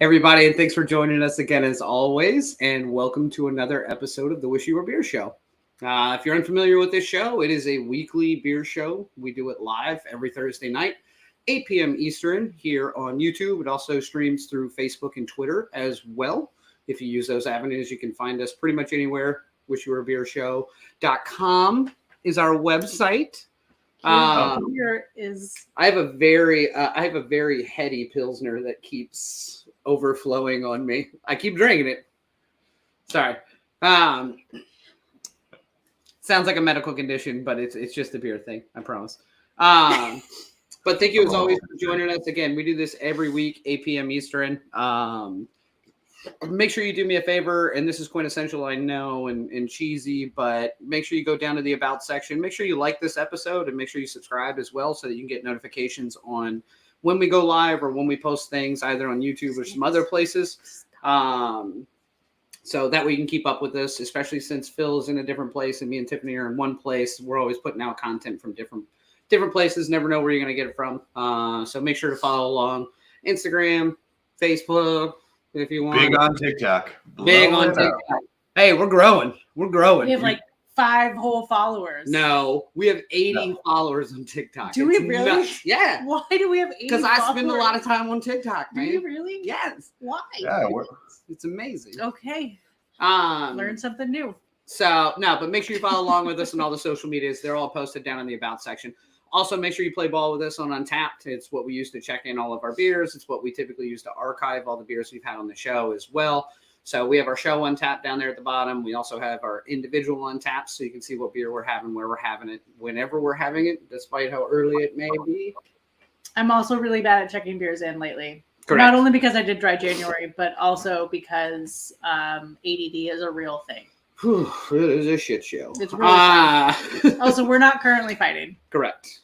everybody, and thanks for joining us again as always, and welcome to another episode of the Wish You Were Beer Show. If you're unfamiliar with this show, it is a weekly beer show. We do it live every Thursday night, 8 p.m. Eastern here on YouTube. It also streams through Facebook and Twitter as well. If you use those avenues, you can find us pretty much anywhere. wishyouwerebeershow.com is our website. Here is I have a very heady Pilsner that keeps overflowing on me. I keep drinking it. Sorry. Sounds like a medical condition, but it's just a beer thing. I promise. But thank you as always for joining us. Again, we do this every week, 8 p.m. Eastern. Make sure you do me a favor, and this is quintessential, I know, and cheesy, but make sure you go down to the About section. Make sure you like this episode, and make sure you subscribe as well so that you can get notifications on when we go live or when we post things either on YouTube or some other places. So that way you can keep up with us, especially since Phil is in a different place and me and Tiffany are in one place. We're always putting out content from different places. Never know where you're going to get it from. So make sure to follow along. Instagram, Facebook, if you want. Big on TikTok. Big on TikTok. Hey, we're growing. We're growing. We have like 5 whole followers. No, we have 80 followers on TikTok. Do we really? Nuts. Yeah. Why do we have 80 Because I spend a lot of time on TikTok, man. Do you really? Yes. Why? Yeah, It's amazing. Okay. Learn something new. So, no, but make sure you follow along with us on all the social medias. They're all posted down in the About section. Also, make sure you play ball with us on Untapped. It's what we use to check in all of our beers. It's what we typically use to archive all the beers we've had on the show as well. So we have our show Untapped down there at the bottom. We also have our individual Untapped, so you can see what beer we're having, where we're having it, whenever we're having it, despite how early it may be. I'm also really bad at checking beers in lately. Correct. Not only because I did dry January, but also because ADD is a real thing. Whew, it is a shit show. It's really Also, we're not currently fighting. Correct.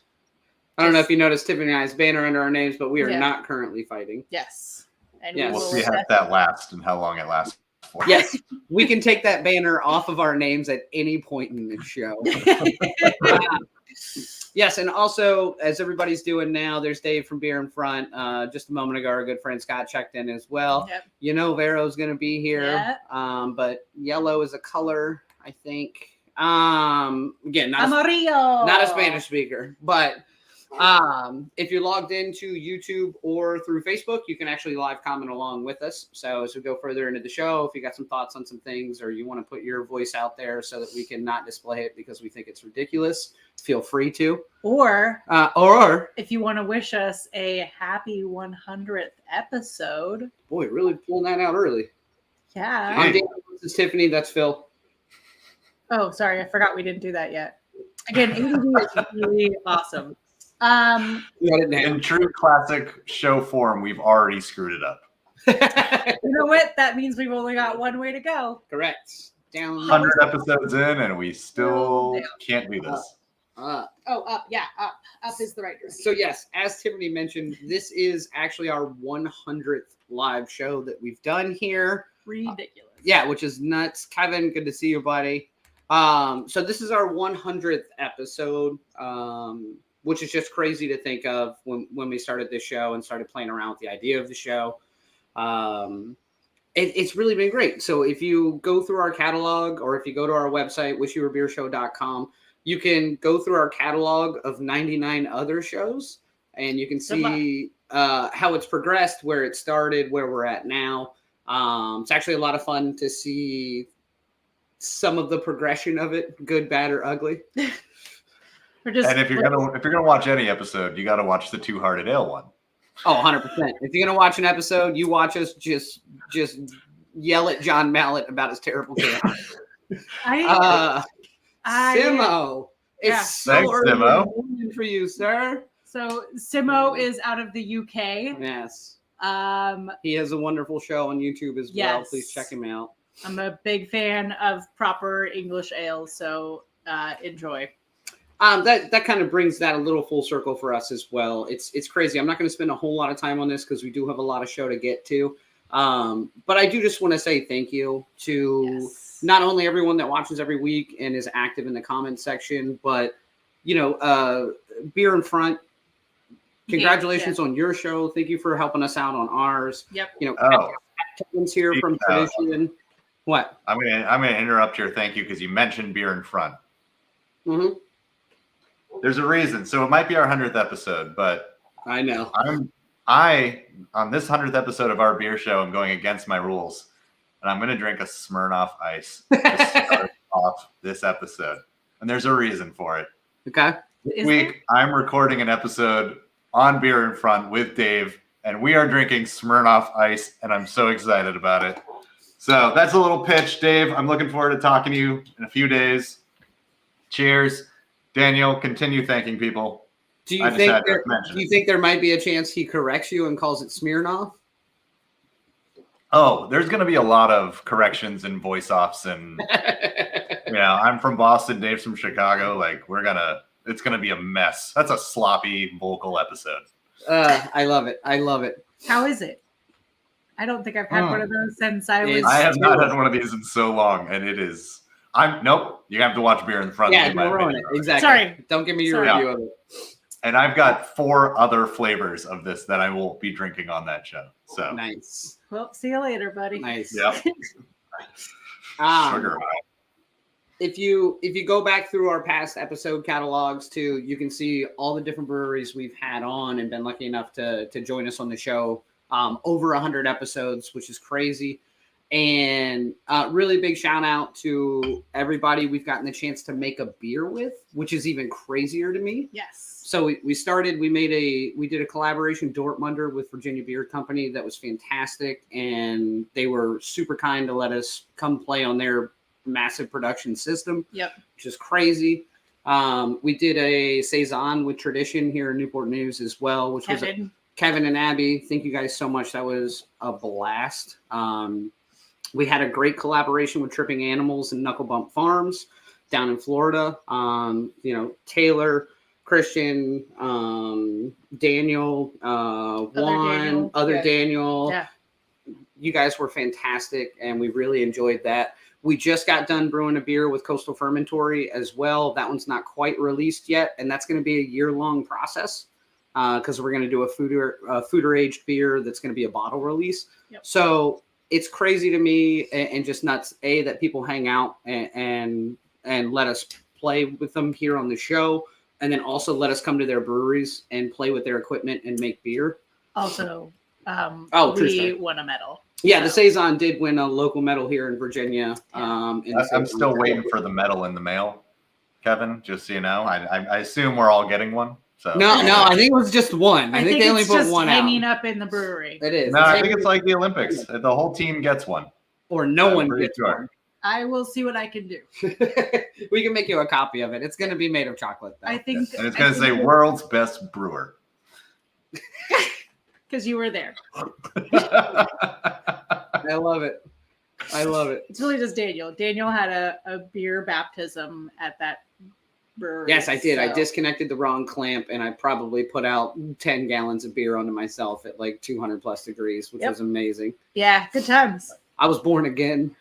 I don't know if you noticed Tiffany and I's banner under our names, but we are Yeah. not currently fighting. Yes. And Yes. We'll see how that lasts and how long it lasts for. Yes, we can take that banner off of our names at any point in this show. Yes, and also, as everybody's doing now, there's Dave from Beer in Front. Just a moment ago, our good friend Scott checked in as well. Yep. You know Vero's going to be here, Yeah. but yellow is a color, I think. Again, Amarillo. not a Spanish speaker, but if you're logged into YouTube or through Facebook, you can actually live comment along with us. So as we go further into the show, if you got some thoughts on some things or you want to put your voice out there so that we can not display it because we think it's ridiculous, feel free to. Or Or if you want to wish us a happy 100th episode. boy, really pulling that out early. Yeah. I'm Dan, this is Tiffany, that's Phil. Oh, sorry. I forgot we didn't do that yet. Again, ADD is really awesome. We got it In down. true classic show form, we've already screwed it up. You know what? That means we've only got one way to go. Correct. Down. 100 episodes in, and we still Down. can't do this. Oh, up. Yeah, up. Up is the right direction. So yes, as Tiffany mentioned, this is actually our 100th live show that we've done here. Ridiculous. Yeah, which is nuts. Kevin, good to see you, buddy. So this is our 100th episode, which is just crazy to think of when we started this show and started playing around with the idea of the show. It's really been great. So if you go through our catalog or if you go to our website, wishyouwerebeershow.com, you can go through our catalog of 99 other shows and you can see how it's progressed, where it started, where we're at now. It's actually a lot of fun to see some of the progression of it, good, bad, or ugly. And if you're gonna watch any episode, you got to watch the Two Hearted Ale one. Oh, 100%. If you're going to watch an episode, you watch us just yell at John Mallett about his terrible camera. Simo. Yeah. It's so Thanks, early in Simo. the morning for you, sir. So Simo is out of the UK. Yes. Um, He has a wonderful show on YouTube as well. Yes. Please check him out. I'm a big fan of proper English ales, so enjoy. That kind of brings that a little full circle for us as well. It's crazy. I'm not going to spend a whole lot of time on this because we do have a lot of show to get to. But I do just want to say thank you to not only everyone that watches every week and is active in the comment section, but, Beer in Front Congratulations on your show. Thank you for helping us out on ours. Yep. You know, Kevin's here from Tradition. What? I'm gonna interrupt your thank you because you mentioned beer in front. Mm-hmm. There's a reason. So it might be our 100th episode, but I know. On this 100th episode of our beer show, I'm going against my rules, and I'm going to drink a Smirnoff Ice to start off this episode. And there's a reason for it. Okay. This week, I'm recording an episode on Beer in Front with Dave, and we are drinking Smirnoff Ice, and I'm so excited about it. So that's a little pitch, Dave. I'm looking forward to talking to you in a few days. Cheers. Daniel, continue thanking people. Do you think there might be a chance he corrects you and calls it Smirnoff? Oh, there's going to be a lot of corrections and voice offs, and I'm from Boston, Dave's from Chicago. Like it's gonna be a mess. That's a sloppy vocal episode. I love it. I love it. How is it? I don't think I've had one of those since I was. I have not had one of these in so long, and it is. Nope. You have to watch Beer in Front. Yeah, don't ruin it. Exactly. Sorry. Don't give me your review of it. And I've got 4 other flavors of this that I will be drinking on that show. So nice. Well, see you later, buddy. Nice. Yep. Sugar high. If you go back through our past episode catalogs too, you can see all the different breweries we've had on and been lucky enough to join us on the show. Over 100 episodes, which is crazy. And really big shout out to everybody we've gotten the chance to make a beer with, which is even crazier to me. Yes. So we did a collaboration Dortmunder with Virginia Beer Company that was fantastic, and they were super kind to let us come play on their massive production system. Yep. Which is crazy. We did a Saison with Tradition here in Newport News as well, which was Kevin and Abby. Thank you guys so much. That was a blast. We had a great collaboration with Tripping Animals and Knuckle Bump Farms down in Florida. Taylor, Christian, Daniel, Daniel. Yeah. You guys were fantastic, and we really enjoyed that. We just got done brewing a beer with Coastal Fermentory as well. That one's not quite released yet, and that's going to be a year-long process because we're going to do a foeder-aged beer that's going to be a bottle release. Yep. So it's crazy to me and just nuts, that people hang out and let us play with them here on the show, and then also let us come to their breweries and play with their equipment and make beer. Also, we won a medal. Yeah, the Saison did win a local medal here in Virginia. I'm still waiting for the medal in the mail, Kevin, just so you know. I assume we're all getting one. So No, I think it was just one. I think they only put one out. Hanging up in the brewery. It is. No, I think it's like the Olympics. The whole team gets one. Or no one gets one. I will see what I can do. We can make you a copy of it. It's going to be made of chocolate, though. I think. And it's going to say world's best brewer. Because you were there. I love it. It's really just Daniel. Daniel had a beer baptism at that brewery. Yes, I did. So. I disconnected the wrong clamp, and I probably put out 10 gallons of beer onto myself at like 200 plus degrees, which was amazing. Yeah, good times. I was born again.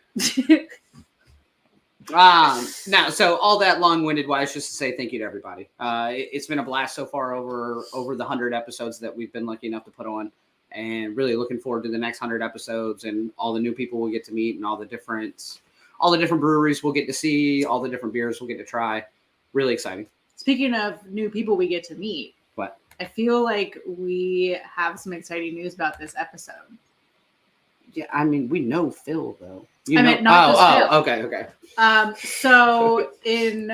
Now, so all that long-winded wise, just to say thank you to everybody. It's been a blast so far over the 100 episodes that we've been lucky enough to put on, and really looking forward to the next 100 episodes and all the new people we'll get to meet and all the different breweries we'll get to see, all the different beers we'll get to try. Really exciting. Speaking of new people we get to meet, what? I feel like we have some exciting news about this episode. Yeah, I mean, we know Phil though. Phil. Okay. So in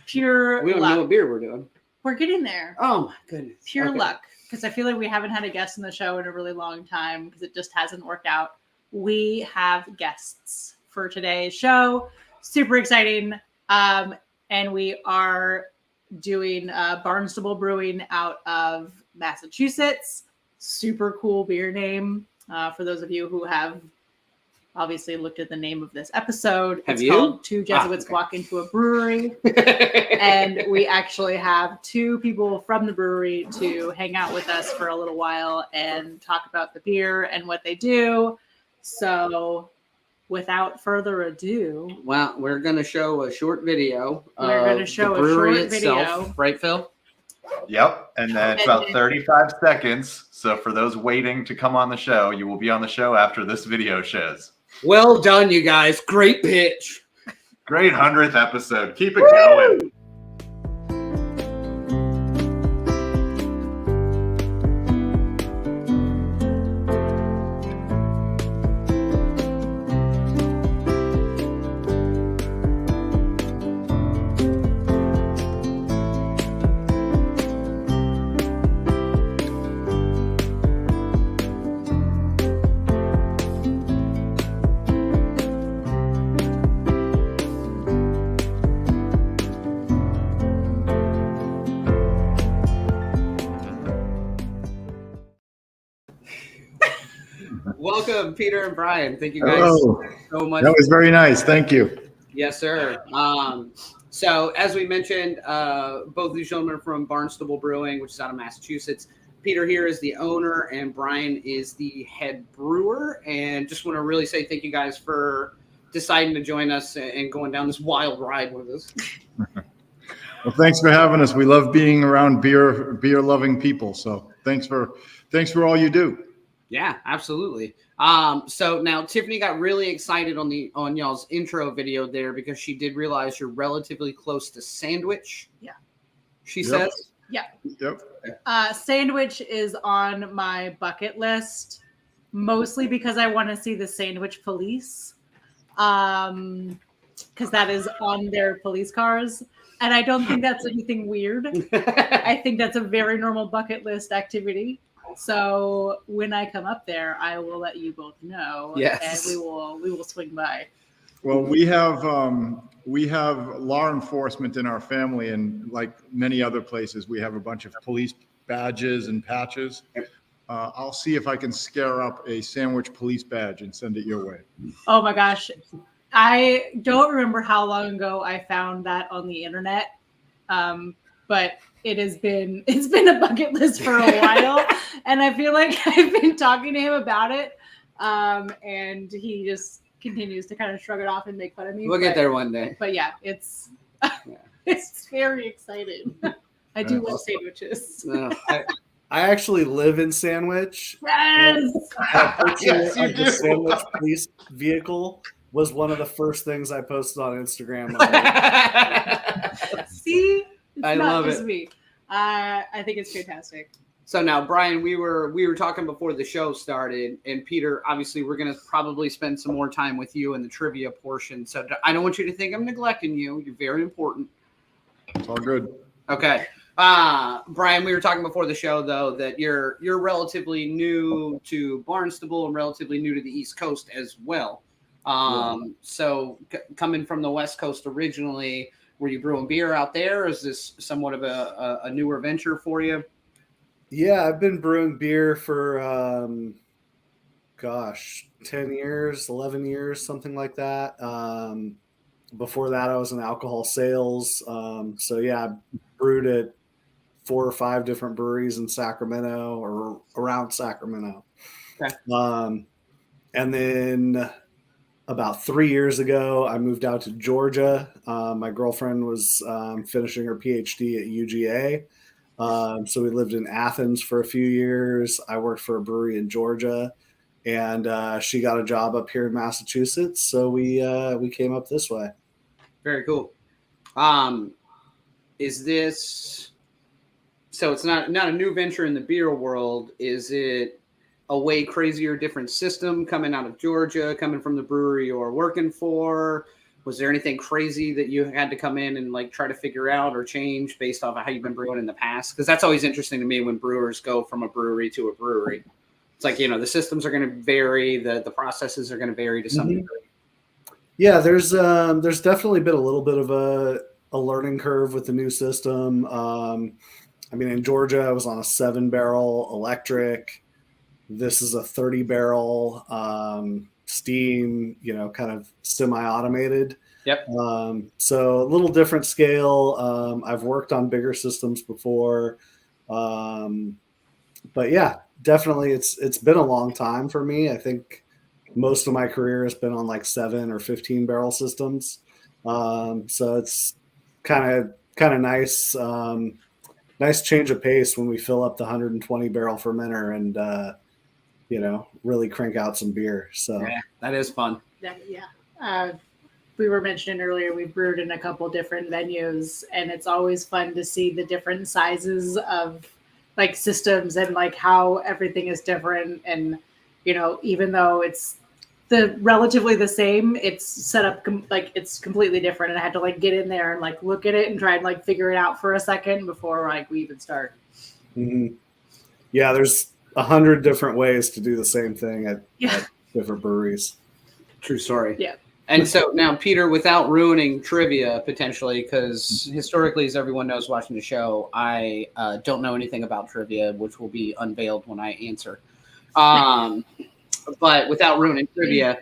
pure we don't luck, know what beer we're doing. We're getting there. Oh my goodness. Pure luck, because I feel like we haven't had a guest in the show in a really long time because it just hasn't worked out. We have guests for today's show. Super exciting. And we are doing Barnstable Brewing out of Massachusetts. Super cool beer name. For those of you who have obviously looked at the name of this episode, it's called Two Jesuits Walk Into a Brewery. And we actually have 2 people from the brewery to hang out with us for a little while and talk about the beer and what they do. So without further ado, well, we're going to show a short video. We're going to show the brewery a short itself, video. right, Phil? Yep. And then it's about 35 seconds. So for those waiting to come on the show, you will be on the show after this video shows. Well done, you guys. Great pitch. Great 100th episode. Keep it going. Welcome, Peter and Brian. Thank you guys so much. That was very nice. Thank you. Yes, sir. So as we mentioned, both these gentlemen are from Barnstable Brewing, which is out of Massachusetts. Peter here is the owner, and Brian is the head brewer. And just want to really say thank you guys for deciding to join us and going down this wild ride with us. Well, thanks for having us. We love being around beer-loving people. So thanks for all you do. Yeah, absolutely. So now Tiffany got really excited on y'all's intro video there because she did realize you're relatively close to Sandwich. Yeah. She says. Yeah. Yep. Sandwich is on my bucket list, mostly because I want to see the Sandwich Police, because that is on their police cars. And I don't think that's anything weird. I think that's a very normal bucket list activity. So when I come up there, I will let you both know, yes. And we will swing by. Well, we have law enforcement in our family, and like many other places, we have a bunch of police badges and patches. I'll see if I can scare up a Sandwich police badge and send it your way. Oh my gosh. I don't remember how long ago I found that on the internet. But it's been a bucket list for a while. And I feel like I've been talking to him about it. And he just continues to kind of shrug it off and make fun of me. We'll get there one day. But yeah, it's very exciting. I do love sandwiches. No, I actually live in Sandwich. Yes. Yes, you The do. Sandwich police vehicle was one of the first things I posted on Instagram. See? It's I not love just it. me. I think it's fantastic. So now, Brian, we were talking before the show started, and Peter, obviously, we're going to probably spend some more time with you in the trivia portion. So I don't want you to think I'm neglecting you. You're very important. It's all good. Okay. Brian, we were talking before the show, though, that you're relatively new to Barnstable and relatively new to the East Coast as well. So coming from the West Coast originally, were you brewing beer out there? Is this somewhat of a newer venture for you? Yeah, I've been brewing beer for, 10 years, 11 years, something like that. Before that, I was in alcohol sales. So yeah, I brewed at 4 or 5 different breweries in Sacramento or around Sacramento. Okay. And then about 3 years ago, I moved out to Georgia. My girlfriend was finishing her PhD at UGA. So we lived in Athens for a few years. I worked for a brewery in Georgia, and she got a job up here in Massachusetts. So we came up this way. Very cool. Is this so? It's not a new venture in the beer world. Is it a way crazier, different system coming out of Georgia, coming from the brewery you're working for? Was there anything crazy that you had to come in and like try to figure out or change based off of how you've been brewing in the past? Because that's always interesting to me when brewers go from a brewery to a brewery. It's like, the systems are going to vary, the processes are going to vary to some degree. Yeah, there's definitely been a little bit of a learning curve with the new system. In Georgia, I was on a 7-barrel electric. This is a 30-barrel steam, kind of semi-automated. Yep. So a little different scale. I've worked on bigger systems before. But yeah, definitely it's been a long time for me. I think most of my career has been on like 7 or 15 barrel systems. So it's kind of nice. nice change of pace when we fill up the 120 barrel fermenter and really crank out some beer. So Yeah, that is fun. We were mentioning earlier, we've brewed in a couple different venues, and it's always fun to see the different sizes of like systems and like how everything is different. And, even though it's relatively the same, it's set up it's completely different. And I had to like get in there and like look at it and try and like figure it out for a second before like we even start. Mm-hmm. Yeah, there's 100 different ways to do the same thing at different breweries. True story. Yeah. And so now, Peter, without ruining trivia potentially, because historically, as everyone knows watching the show, I don't know anything about trivia, which will be unveiled when I answer. But without ruining trivia,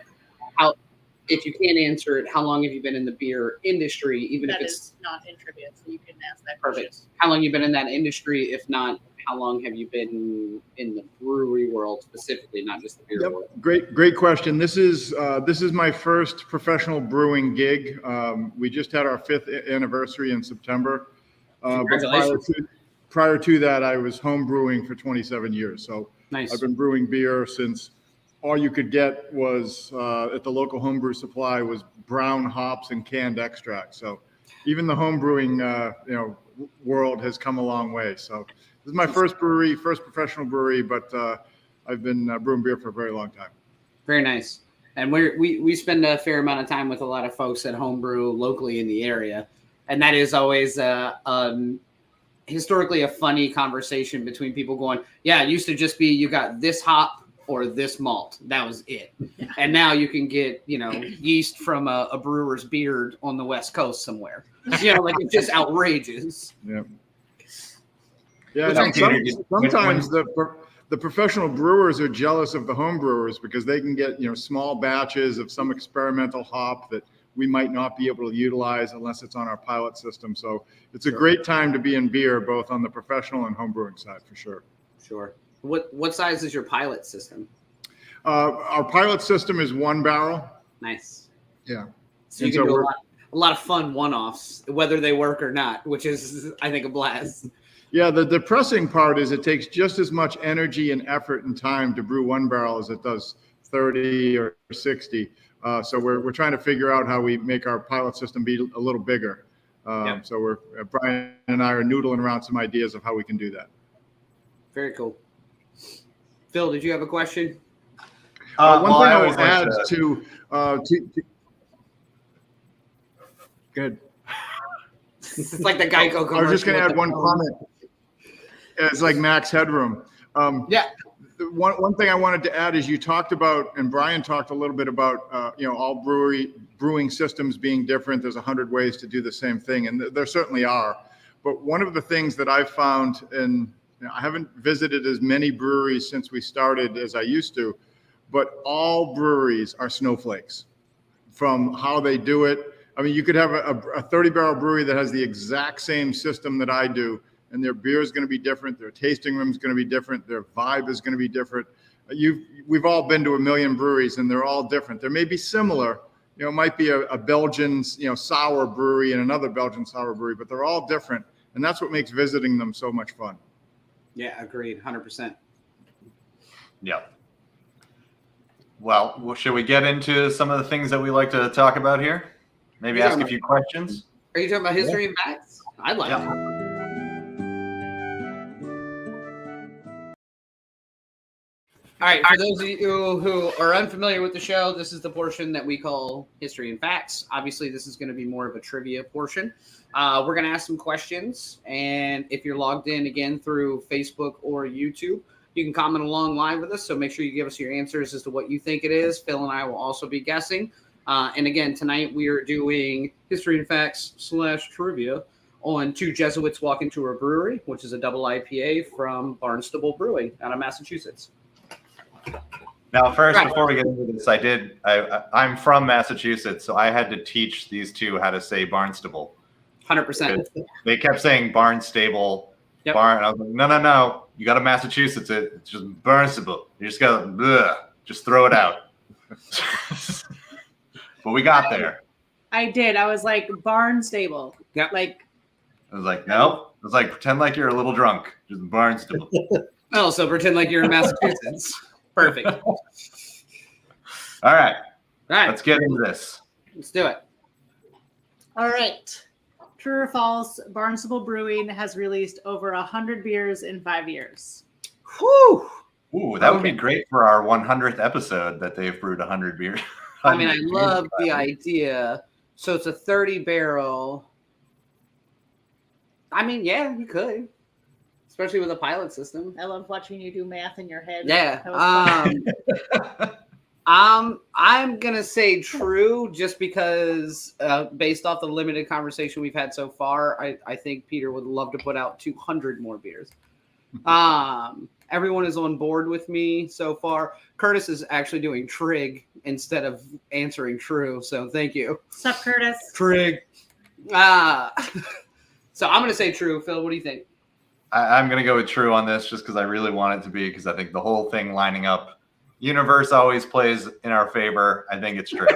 if you can't answer it, how long have you been in the beer industry? Even That if it's is not in trivia, so you can ask that perfect. question. How long you been in that industry? If not, how long have you been in the brewery world specifically, not just the beer world? Great question. This is my first professional brewing gig. We just had our 5th anniversary in September. But prior to that, I was home brewing for 27 years. So nice. I've been brewing beer since all you could get was at the local homebrew supply was brown hops and canned extract. So even the home brewing world has come a long way. So this is my first professional brewery, but I've been brewing beer for a very long time. Very nice. And we spend a fair amount of time with a lot of folks at homebrew locally in the area. And that is always historically a funny conversation between people going, yeah, it used to just be you got this hop or this malt. That was it. Yeah. And now you can get, yeast from a brewer's beard on the West Coast somewhere. It's just outrageous. Yeah. Yeah. Sometimes the professional brewers are jealous of the home brewers because they can get, small batches of some experimental hop that we might not be able to utilize unless it's on our pilot system. So it's a great time to be in beer, both on the professional and home brewing side for sure. Sure. What size is your pilot system? Our pilot system is 1 barrel. Nice. Yeah. So you can do a lot of fun one-offs, whether they work or not, which is, I think, a blast. Yeah, the depressing part is it takes just as much energy and effort and time to brew 1 barrel as it does 30 or 60. So we're trying to figure out how we make our pilot system be a little bigger. So Brian and I are noodling around some ideas of how we can do that. Very cool. Phil, did you have a question? One thing I will add to good. It's like the Geico commercial. I was just going to add one comment. It's like max headroom. One thing I wanted to add is you talked about, and Brian talked a little bit about, all brewing systems being different. There's 100 ways to do the same thing, and there certainly are. But one of the things that I've found, and I haven't visited as many breweries since we started as I used to, but all breweries are snowflakes from how they do it. I mean, you could have a 30 barrel brewery that has the exact same system that I do, and their beer is going to be different. Their tasting room is going to be different. Their vibe is going to be different. We've all been to a million breweries, and they're all different. There may be similar, it might be a Belgian, sour brewery and another Belgian sour brewery, but they're all different. And that's what makes visiting them so much fun. Yeah, agreed, 100%. Yep. Well, should we get into some of the things that we like to talk about here? Maybe ask a few questions. Are you talking about history and facts? I'd like to. All right, for those of you who are unfamiliar with the show, this is the portion that we call history and facts. Obviously, this is going to be more of a trivia portion. We're going to ask some questions, and if you're logged in again through Facebook or YouTube, you can comment along live with us, so make sure you give us your answers as to what you think it is. Phil and I will also be guessing. And again, tonight we are doing history and facts / trivia on Two Jesuits Walk Into a Brewery, which is a double IPA from Barnstable Brewing out of Massachusetts. Now, first, before we get into this, I'm from Massachusetts, so I had to teach these two how to say Barnstable. 100%. They kept saying Barnstable. Yep. Barn. And I was like, no. You got to Massachusetts it. It's just Barnstable. You just got to just throw it out. But we got there. I did. I was like, Barnstable. Yep. Like, I was like, nope. I was like, pretend like you're a little drunk. Just Barnstable. Oh, so pretend like you're in Massachusetts. Perfect. All All right. right. Let's get into this. Let's do it. All right. True or false, Barnstable Brewing has released over 100 beers in 5 years. Whew. Ooh, that would be Okay. great for our 100th episode that they've brewed 100 beers. I mean, I love the idea. So it's a 30 barrel. I mean, yeah, you could. Especially with a pilot system. I love watching you do math in your head. Yeah. That was fun. I'm gonna say true just because based off the limited conversation we've had so far, I think Peter would love to put out 200 more beers. Everyone is on board with me so far. Curtis is actually doing trig instead of answering true, so thank you. What's up, Curtis? Trig. So I'm gonna say true. Phil, what do you think? I'm going to go with true on this just because I really want it to be, because I think the whole thing lining up, universe always plays in our favor. I think it's true.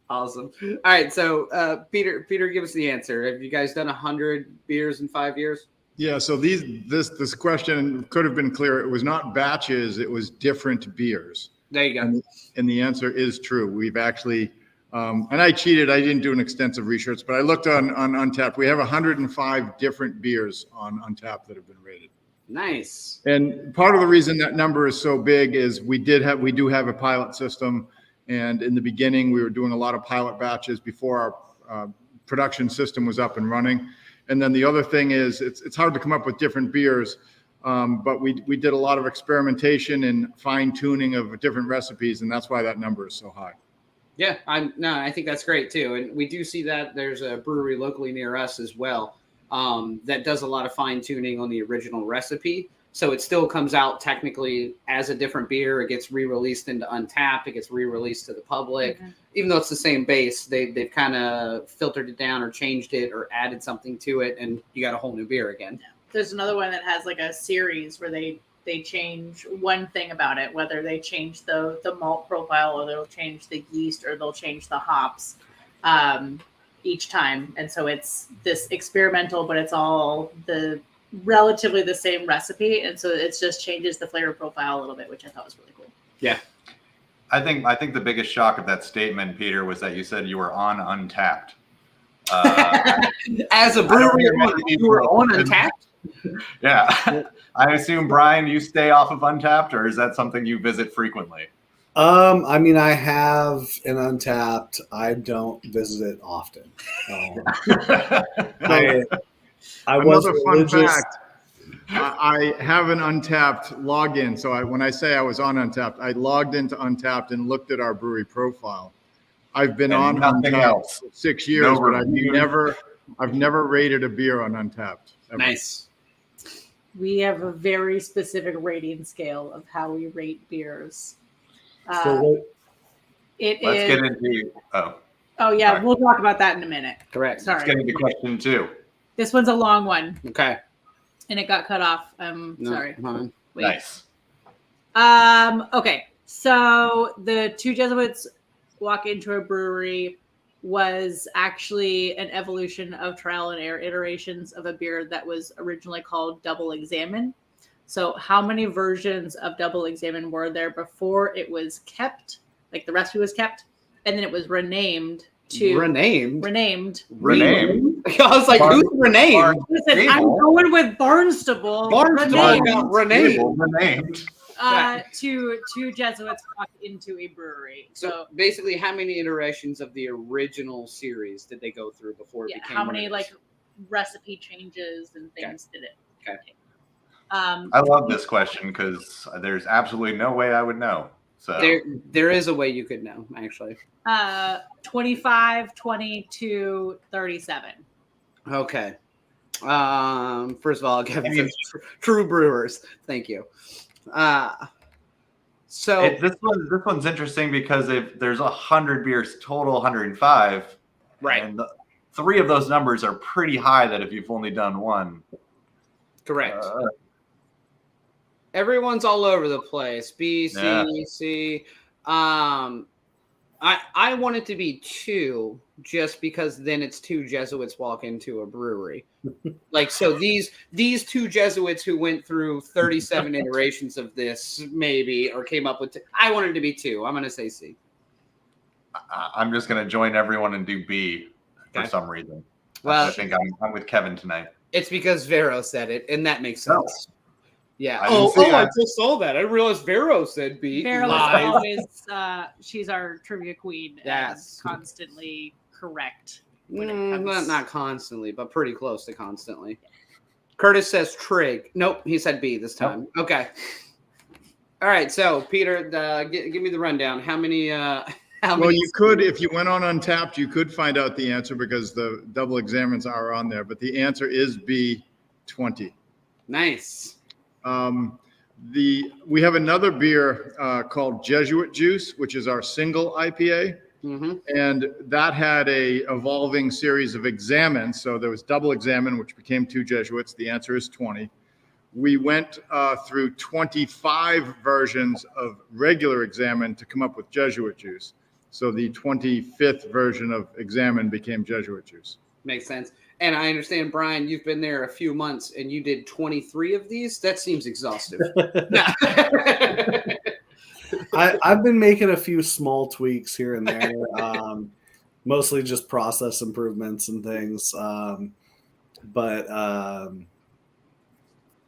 Awesome. All right, so Peter, give us the answer. Have you guys done 100 beers in 5 years? Yeah, so this question could have been clear. It was not batches, it was different beers. There you go. And the answer is true. We've actually, and I cheated. I didn't do an extensive research, but I looked on Untappd. We have 105 different beers on Untappd that have been rated. Nice. And part of the reason that number is so big is we do have a pilot system. And in the beginning, we were doing a lot of pilot batches before our production system was up and running. And then the other thing is it's hard to come up with different beers, but we did a lot of experimentation and fine tuning of different recipes. And that's why that number is so high. Yeah, I think that's great too. And we do see that there's a brewery locally near us as well that does a lot of fine tuning on the original recipe. So it still comes out technically as a different beer. It gets re-released into Untappd. It gets re-released to the public. Mm-hmm. Even though it's the same base, they've kind of filtered it down or changed it or added something to it, and you got a whole new beer again. Yeah. There's another one that has like a series where they change one thing about it, whether they change the malt profile or they'll change the yeast or they'll change the hops each time. And so it's this experimental, but it's all relatively the same recipe. And so it just changes the flavor profile a little bit, which I thought was really cool. Yeah. I think the biggest shock of that statement, Peter, was that you said you were on Untappd. As a brewery, you were on Untappd? Yeah. I assume, Brian, you stay off of Untappd, or is that something you visit frequently? I mean, I have an Untappd. I don't visit it often. I was Another religious. fun fact. I have an Untappd login. So when I say I was on Untappd, I logged into Untappd and looked at our brewery profile. I've been on Untappd for 6 years, but I've never rated a beer on Untappd. Ever. Nice. We have a very specific rating scale of how we rate beers. Let's get into. Oh yeah, sorry. We'll talk about that in a minute. Correct. Sorry. Let's get into question 2. This one's a long one. Okay. And it got cut off. Sorry. Fine. Wait. Nice. Okay. So the Two Jesuits walk into a brewery was actually an evolution of trial and error iterations of a beer that was originally called Double Examine. So how many versions of Double Examine were there before it was kept, like the recipe was kept, and then it was renamed to Renamed. I was like, who's renamed? Listen, I'm going with Barnstable. Renamed. Two Jesuits walk into a brewery. So basically, how many iterations of the original series did they go through before it became? How many like recipe changes and things did it? Okay. I love this question because there's absolutely no way I would know. So there is a way you could know, actually. 25, 22, 37. Okay. First of all, I'll give you true brewers. Thank you. So this one's interesting because if there's 100 beers total, 105, right, and 3 of those numbers are pretty high. That if you've only done one, correct. Everyone's all over the place. B, C, C. I want it to be 2, just because then it's 2 Jesuits walk into a brewery. Like, so these 2 Jesuits who went through 37 iterations of this, maybe, or came up with. I want it to be 2. I'm going to say C. I'm just going to join everyone and do B for Okay. some reason. Well, I think I'm with Kevin tonight. It's because Vero said it, and that makes sense. Yeah. I didn't see I that. just saw that. I realized Vero said B. Vero is Live. always she's our trivia queen. Yes. And constantly correct. Not constantly, but pretty close to constantly. Curtis says trig. Nope, he said B this time. Nope. Okay. All right, so Peter, give me the rundown. How many? Well, you could, if you went on Untapped, you could find out the answer because the double examines are on there. But the answer is B, 20. Nice. We have another beer called Jesuit Juice, which is our single IPA. Mm-hmm. And that had a evolving series of examines. So there was double examine, which became 2 Jesuits. The answer is 20. We went through 25 versions of regular examine to come up with Jesuit Juice. So the 25th version of examine became Jesuit Juice. Makes sense. And I understand, Brian, you've been there a few months and you did 23 of these. That seems exhaustive. I've been making a few small tweaks here and there, mostly just process improvements and things.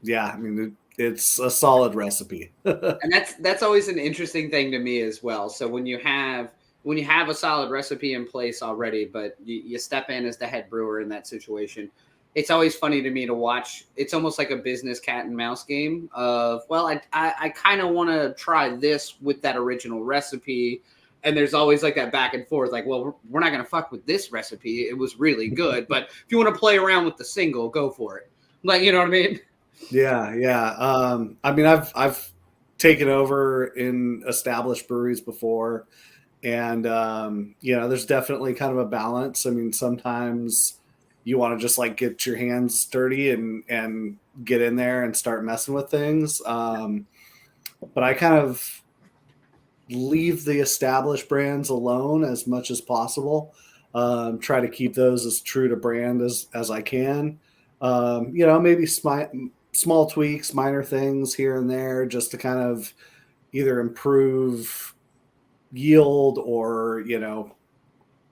Yeah, I mean, it's a solid recipe. And that's always an interesting thing to me as well. So when you have a solid recipe in place already, but you step in as the head brewer in that situation, it's always funny to me to watch. It's almost like a business cat and mouse game of, well, I kind of want to try this with that original recipe. And there's always like that back and forth, like, well, we're not going to fuck with this recipe. It was really good. But if you want to play around with the single, go for it. Like, you know what I mean? Yeah. I mean, I've taken over in established breweries before. And, there's definitely kind of a balance. I mean, sometimes you want to just like get your hands dirty and get in there and start messing with things. But I kind of leave the established brands alone as much as possible. Try to keep those as true to brand as I can. Maybe small tweaks, minor things here and there just to kind of either improve yield or,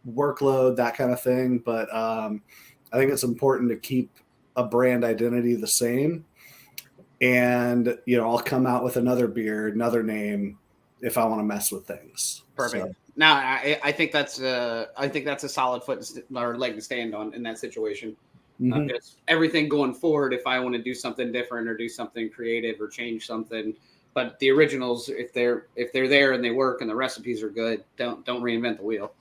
workload, that kind of thing. But I think it's important to keep a brand identity the same. And, I'll come out with another beer, another name if I want to mess with things. Perfect. So. No, I think that's a solid or leg to stand on in that situation. Mm-hmm. Just everything going forward, if I want to do something different or do something creative or change something, but the originals, if they're there and they work and the recipes are good, don't reinvent the wheel.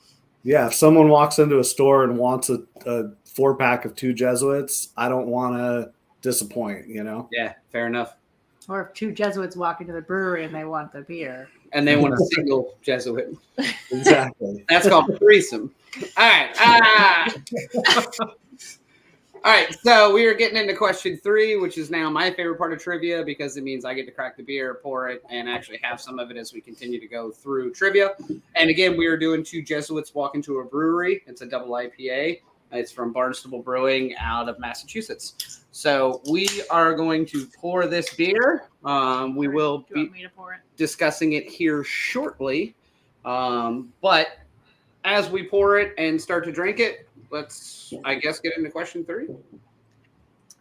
Yeah, if someone walks into a store and wants a 4-pack of 2 Jesuits, I don't want to disappoint, Yeah, fair enough. Or if 2 Jesuits walk into the brewery and they want the beer. And they want a single Jesuit. Exactly. That's called threesome. All right. All right, so we are getting into question 3, which is now my favorite part of trivia because it means I get to crack the beer, pour it, and actually have some of it as we continue to go through trivia. And again, we are doing 2 Jesuits walk into a brewery. It's a double IPA. It's from Barnstable Brewing out of Massachusetts. So we are going to pour this beer. We will Do you want me to pour it? discussing it here shortly. But as we pour it and start to drink it, let's, I guess, get into question 3. All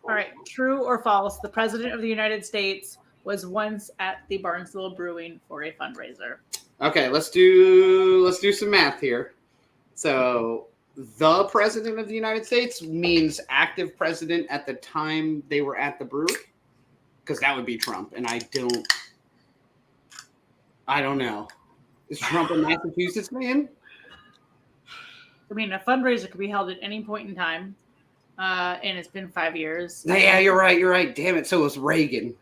right. True or false? The President of the United States was once at the Barnstable Brewing for a fundraiser. Okay, let's do some math here. So the President of the United States means active president at the time they were at the brewery, because that would be Trump, and I don't know. Is Trump a Massachusetts man? I mean, a fundraiser could be held at any point in time, and it's been 5 years. Yeah, you're right. Damn it. So it was Reagan.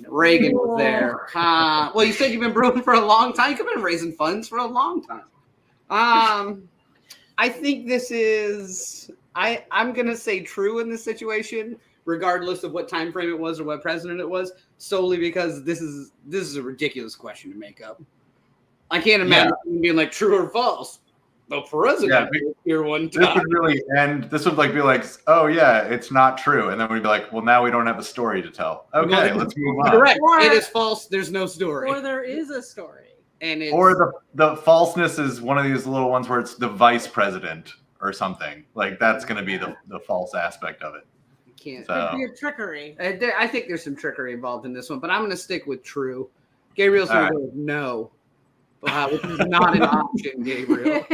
Reagan was there. Well, you said you've been brewing for a long time. You've been raising funds for a long time. I think this is I'm gonna say true in this situation, regardless of what time frame it was or what president it was, solely because this is a ridiculous question to make up. I can't imagine being like true or false. The president was here one time. This would really end. This would be like, oh yeah, it's not true, and then we'd be like, well, now we don't have a story to tell. Okay, let's move on. Correct. It is false. There's no story. Or there is a story. And or the falseness is one of these little ones where it's the vice president or something. Like that's going to be the false aspect of it. You can't. It'd be a trickery. I think there's some trickery involved in this one, but I'm going to stick with true. Gabriel's going to go with no, which is not an option, Gabriel.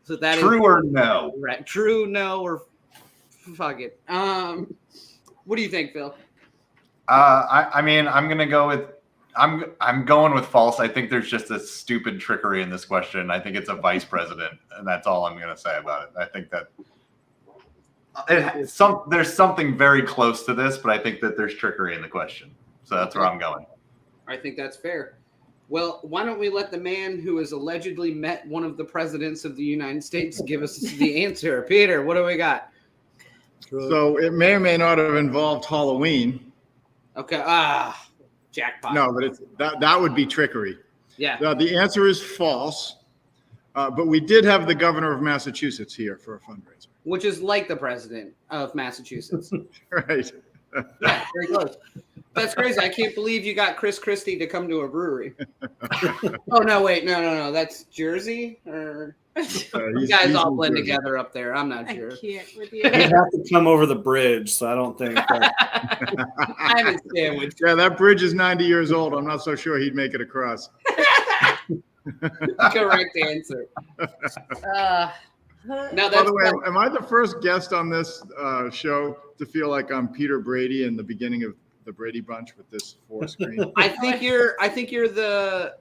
So that true or no? Right. True, no, or fuck it. What do you think, Phil? I mean, I'm going to go with. I'm going with false. I think there's just a stupid trickery in this question. I think it's a vice president, and that's all I'm going to say about it. I think that there's something very close to this, but I think that there's trickery in the question. So that's where I'm going. I think that's fair. Well, why don't we let the man who has allegedly met one of the presidents of the United States give us the answer? Peter, what do we got? So it may or may not have involved Halloween. Okay. Jackpot. No, but that would be trickery. Yeah. The answer is false. But we did have the governor of Massachusetts here for a fundraiser. Which is like the president of Massachusetts. Right. Yeah, very close. That's crazy. I can't believe you got Chris Christie to come to a brewery. Oh, no, wait. No. That's Jersey? Or you guys all blend together up there. I'm not sure. I can't with you. You have to come over the bridge, so I don't think that... I'm in sandwich. Yeah, that bridge is 90 years old. I'm not so sure he'd make it across. Correct answer. Now, by the way, am I the first guest on this show to feel like I'm Peter Brady in the beginning of the Brady Bunch with this 4-screen? I think you're the.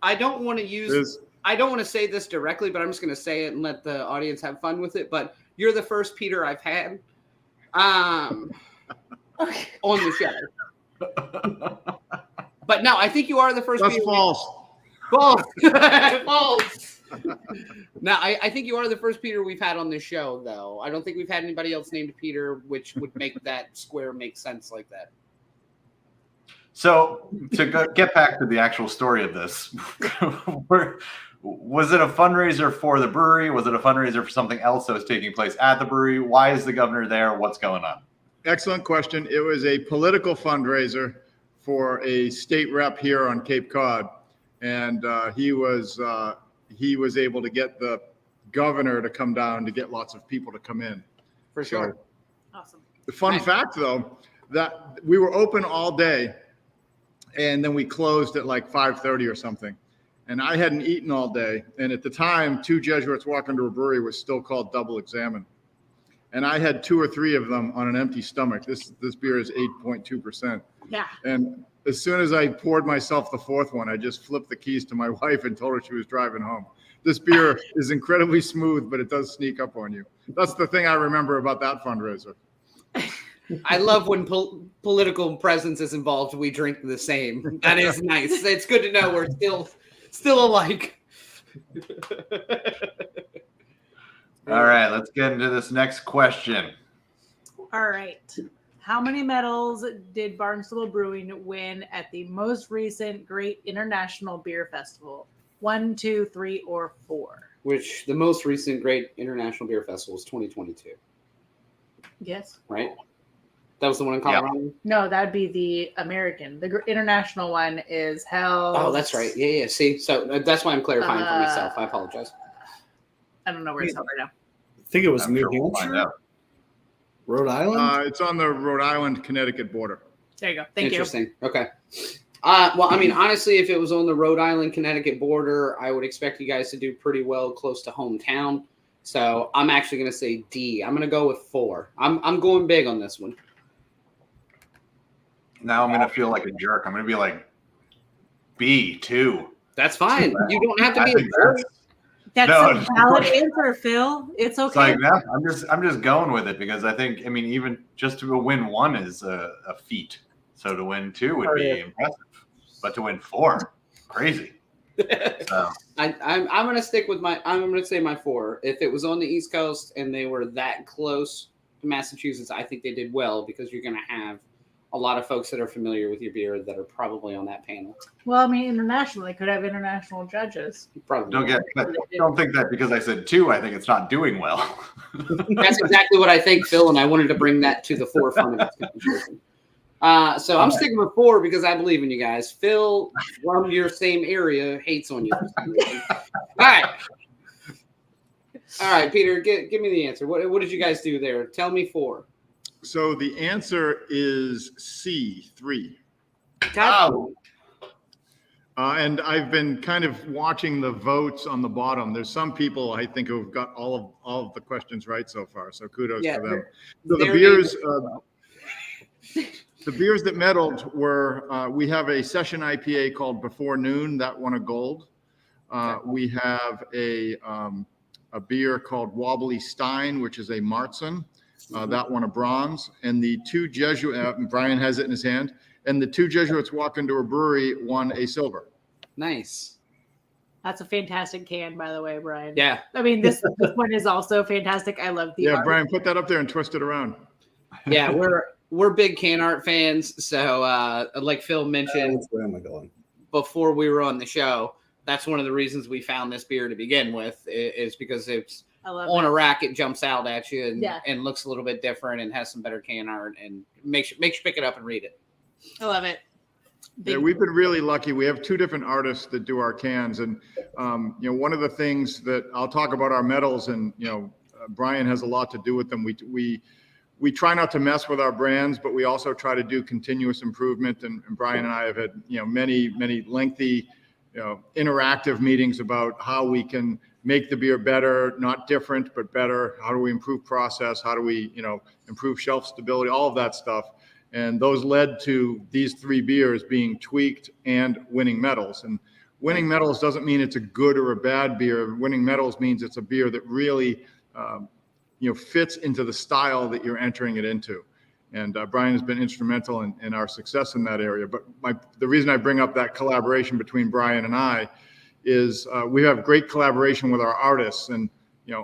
I don't want to say this directly, but I'm just going to say it and let the audience have fun with it. But you're the first Peter I've had on the show. But no, I think you are the first. That's Peter. false. False. False. Now, I think you are the first Peter we've had on this show, though. I don't think we've had anybody else named Peter, which would make that square make sense like that. So to get back to the actual story of this, was it a fundraiser for the brewery? Was it a fundraiser for something else that was taking place at the brewery? Why is the governor there? What's going on? Excellent question. It was a political fundraiser for a state rep here on Cape Cod, and he was able to get the governor to come down to get lots of people to come in. For sure. So, Awesome. the fun fact, though, that we were open all day, and then we closed at like 5:30 or something. And I hadn't eaten all day. And at the time, Two Jesuits walk into a brewery was still called Double Examine. And I had 2 or 3 of them on an empty stomach. This beer is 8.2%. Yeah. And as soon as I poured myself the 4th one, I just flipped the keys to my wife and told her she was driving home. This beer is incredibly smooth, but it does sneak up on you. That's the thing I remember about that fundraiser. I love when political presence is involved. We drink the same. That is nice. It's good to know we're still alike. All right, let's get into this next question. All right. How many medals did Barnstable Brewing win at the most recent Great International Beer Festival? 1, 2, 3, or 4? Which the most recent Great International Beer Festival is 2022. Yes. Right? That was the one in Colorado? Yep. No, that would be the American. The international one is held. Oh, that's right. Yeah. See, so that's why I'm clarifying for myself. I apologize. I don't know where it's held right now. I think it was I'm New sure we'll find Hampshire, out. Rhode Island. It's on the Rhode Island-Connecticut border. There you go. Thank you. Interesting. Okay. Well, I mean, honestly, if it was on the Rhode Island-Connecticut border, I would expect you guys to do pretty well close to hometown. So I'm actually going to say D. I'm going to go with 4. I'm going big on this one. Now I'm going to feel like a jerk. I'm going to be like B, 2. That's fine. You don't have to be a think jerk. That's No, a valid answer, Phil. It's It's okay. like, no, I'm just going with it because I think, I mean, even just to win 1 is a feat. So to win 2 would be impressive, but to win 4, crazy. So. I'm going to stick with I'm going to say my 4. If it was on the East Coast and they were that close to Massachusetts, I think they did well because you're going to have a lot of folks that are familiar with your beer that are probably on that panel. Well, I mean, internationally, could have international judges. Probably Don't think that because I said 2, I think it's not doing well. That's exactly what I think, Phil, and I wanted to bring that to the forefront of this conversation. So I'm sticking with 4 because I believe in you guys. Phil, from your same area, hates on you. All right, Peter, give me the answer. What did you guys do there? Tell me 4. So the answer is C, 3. Oh. And I've been kind of watching the votes on the bottom. There's some people I think who've got all of the questions right so far. So kudos to them. So the beers that medaled were, we have a session IPA called Before Noon that won a gold. We have a beer called Wobbly Stein, which is a Martzen. That won a bronze. And the Two Jesuits, Brian has it in his hand, and the Two Jesuits Walk Into a Brewery won a silver. Nice. That's a fantastic can, by the way, Brian. Yeah. I mean, this one is also fantastic. I love the art. Brian, put that up there and twist it around. Yeah, we're big can art fans. So like Phil mentioned Where am I going? before we were on the show, that's one of the reasons we found this beer to begin with, is because it's on a rack, it jumps out at you and looks a little bit different and has some better can art and makes you pick it up and read it. I love it. Yeah, we've been really lucky. We have 2 different artists that do our cans, and one of the things that I'll talk about our medals, and Brian has a lot to do with them. We try not to mess with our brands, but we also try to do continuous improvement. And Brian and I have had many lengthy interactive meetings about how we can make the beer better, not different, but better. How do we improve process? How do we, improve shelf stability, all of that stuff. And those led to these 3 beers being tweaked and winning medals. And winning medals doesn't mean it's a good or a bad beer. Winning medals means it's a beer that really, fits into the style that you're entering it into. And Brian has been instrumental in our success in that area. But the reason I bring up that collaboration between Brian and I is we have great collaboration with our artists. And,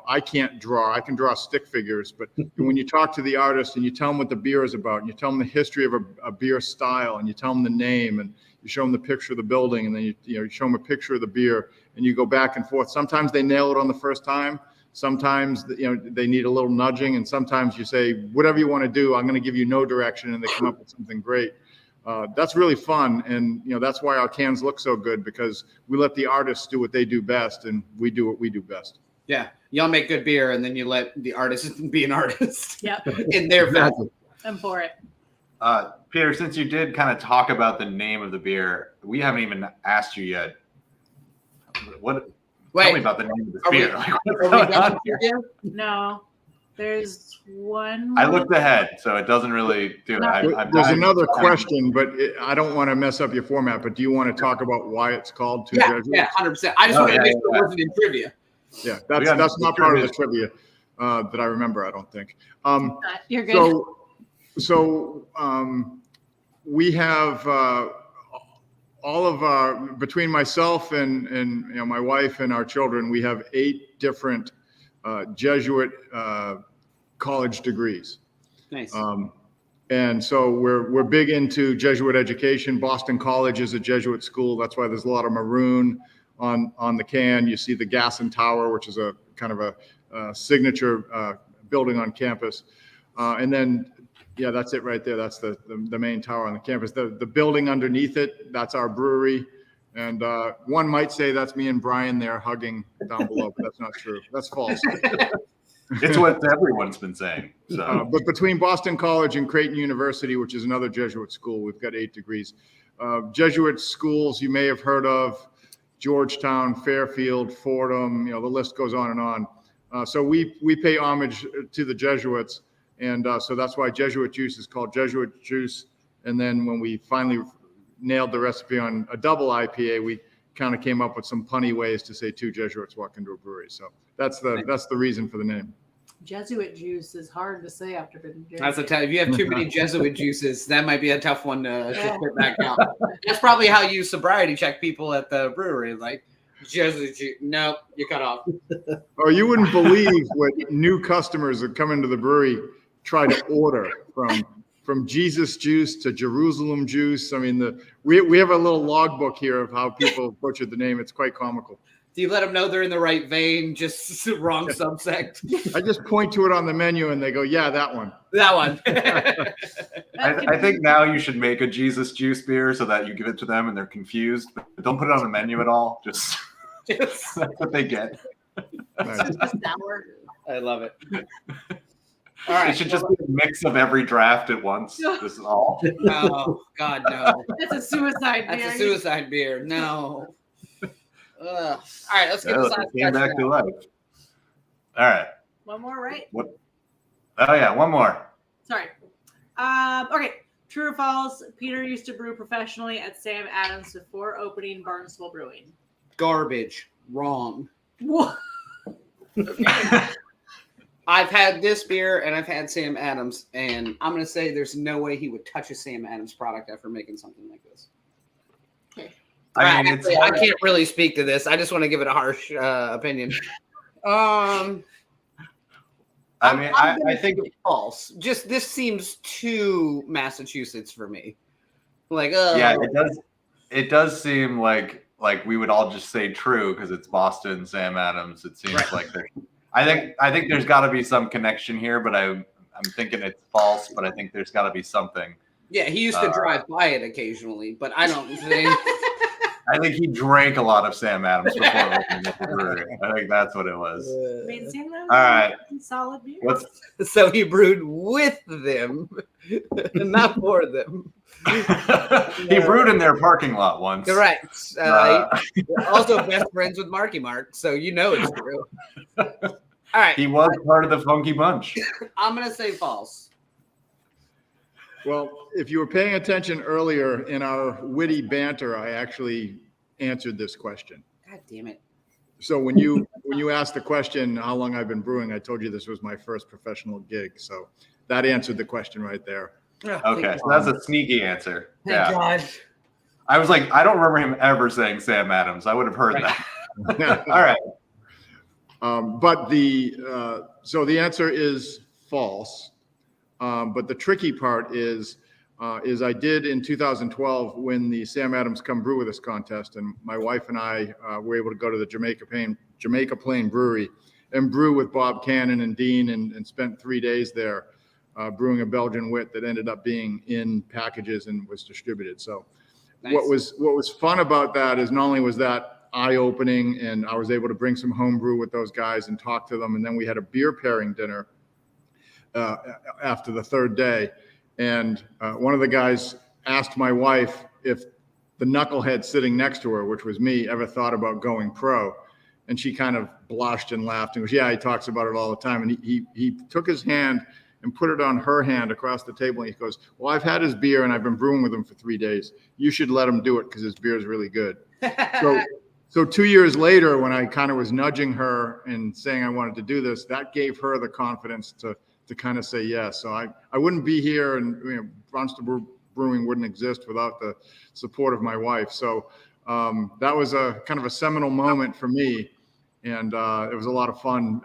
I can't draw. I can draw stick figures. But when you talk to the artist and you tell them what the beer is about, and you tell them the history of a beer style, and you tell them the name, and you show them the picture of the building, and then you show them a picture of the beer, and you go back and forth. Sometimes they nail it on the first time. Sometimes, they need a little nudging, and sometimes you say, whatever you want to do, I'm going to give you no direction, and they come up with something great. That's really fun, and that's why our cans look so good, because we let the artists do what they do best, and we do what we do best. Yeah, y'all make good beer, and then you let the artist be an artist. Yep. In their fashion. I'm for it. Peter, since you did kind of talk about the name of the beer, we haven't even asked you yet. Tell me about the name of this beer. What's going on here? No, there's one. I looked ahead, so it doesn't really do it. There's another question, but I don't want to mess up your format. But do you want to talk about why it's called Two Jesuits? Yeah, 100%. I just want to make sure it wasn't in trivia. Yeah, that's not part of the trivia that I remember. I don't think. You're good. So we have all of our, between myself and my wife and our children, we have 8 different Jesuit college degrees. Nice. And so we're big into Jesuit education. Boston College is a Jesuit school. That's why there's a lot of maroon on the can. You see the Gasson Tower, which is a kind of a signature building on campus. And then, that's it right there. That's the main tower on the campus. The building underneath it, that's our brewery. And one might say that's me and Brian there hugging down below, but that's not true. That's false. It's what everyone's been saying. So. But between Boston College and Creighton University, which is another Jesuit school, we've got 8 degrees. Jesuit schools you may have heard of: Georgetown, Fairfield, Fordham. The list goes on and on. So we pay homage to the Jesuits, and so that's why Jesuit juice is called Jesuit juice. And then when we finally nailed the recipe on a double IPA, we kind of came up with some punny ways to say Two Jesuits Walk Into a Brewery. So that's the reason for the name. Jesuit juice is hard to say after been drinking. That's if you have too many Jesuit juices, that might be a tough one to put back out. That's probably how you sobriety check people at the brewery. Like, Jesuit juice, no, you cut off. Oh, you wouldn't believe what new customers that come into the brewery try to order from from Jesus juice to Jerusalem juice. I mean, we have a little logbook here of how people butchered the name. It's quite comical. Do you let them know they're in the right vein? Just wrong subsect. I just point to it on the menu and they go, yeah, that one. That one. I think now you should make a Jesus juice beer so that you give it to them and they're confused, but don't put it on the menu at all. Just that's what they get. Nice. Sour. I love it. All right. It should just be a mix of every draft at once. This is all. Oh, God, no. That's a suicide beer. That's a suicide beer. No. All right, let's get this last Came back to life. All right. One more, right? What? Oh yeah, one more. Sorry. Okay. True or false? Peter used to brew professionally at Sam Adams before opening Barnstable Brewing. Garbage. Wrong. What? I've had this beer and I've had Sam Adams, and I'm going to say there's no way he would touch a Sam Adams product after making something like this. I mean, I can't really speak to this. I just want to give it a harsh opinion. I think it's false. Just this seems too Massachusetts for me. Like, yeah, it does seem like we would all just say true because it's Boston, Sam Adams. It seems like there's. I think there's got to be some connection here, but I'm thinking it's false. But I think there's got to be something. Yeah, he used to drive by it occasionally, but I don't think. I think he drank a lot of Sam Adams before opening the brewery. I think that's what it was. Made Sam Adams All right. solid beer. So he brewed with them, not for them. He brewed in their parking lot once. Correct. Also best friends with Marky Mark, so you know it's true. All right. He was part of the Funky Bunch. I'm going to say false. Well, if you were paying attention earlier in our witty banter, I actually answered this question. God damn it. So when you asked the question, how long I've been brewing, I told you this was my first professional gig. So that answered the question right there. Okay, so that's a sneaky answer. Thank God. I was like, I don't remember him ever saying Sam Adams. I would have heard that. All right. But so the answer is false. But the tricky part is I did in 2012 win the Sam Adams Come Brew With Us contest, and my wife and I were able to go to the Jamaica Plain Brewery and brew with Bob Cannon and Dean, and spent 3 days there brewing a Belgian wit that ended up being in packages and was distributed. So Nice. what was fun about that is not only was that eye-opening, and I was able to bring some home brew with those guys and talk to them, and then we had a beer pairing dinner after the third day, and one of the guys asked my wife if the knucklehead sitting next to her, which was me, ever thought about going pro, and she kind of blushed and laughed and goes, "Yeah, he talks about it all the time." And he took his hand and put it on her hand across the table, and he goes, "Well, I've had his beer and I've been brewing with him for 3 days. You should let him do it because his beer is really good." So 2 years later, when I kind of was nudging her and saying I wanted to do this, that gave her the confidence to kind of say yes. So I wouldn't be here, and Barnstable Brewing wouldn't exist without the support of my wife. So that was a kind of a seminal moment for me, and it was a lot of fun,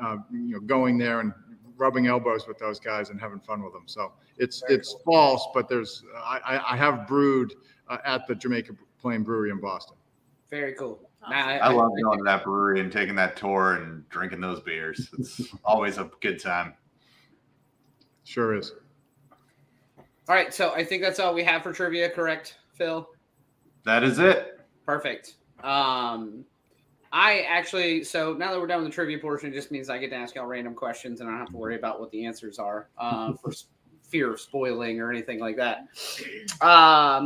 going there and rubbing elbows with those guys and having fun with them. So it's false, but I have brewed at the Jamaica Plain Brewery in Boston. Very cool. I love going to that brewery and taking that tour and drinking those beers. It's always a good time. Sure is. All right, so I think that's all we have for trivia, correct, Phil? That is it. Perfect. So now that we're done with the trivia portion, it just means I get to ask y'all random questions and I don't have to worry about what the answers are for fear of spoiling or anything like that.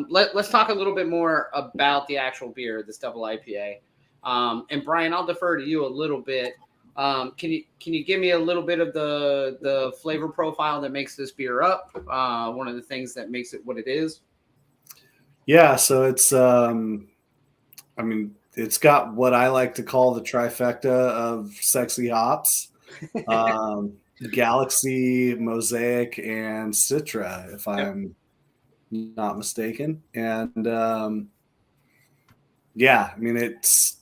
Let's talk a little bit more about the actual beer, this double IPA. And Brian, I'll defer to you a little bit. Can you give me a little bit of the flavor profile that makes this beer up? One of the things that makes it what it is. Yeah, so it's it's got what I like to call the trifecta of sexy hops. Galaxy, Mosaic, and Citra, if I'm not mistaken. And it's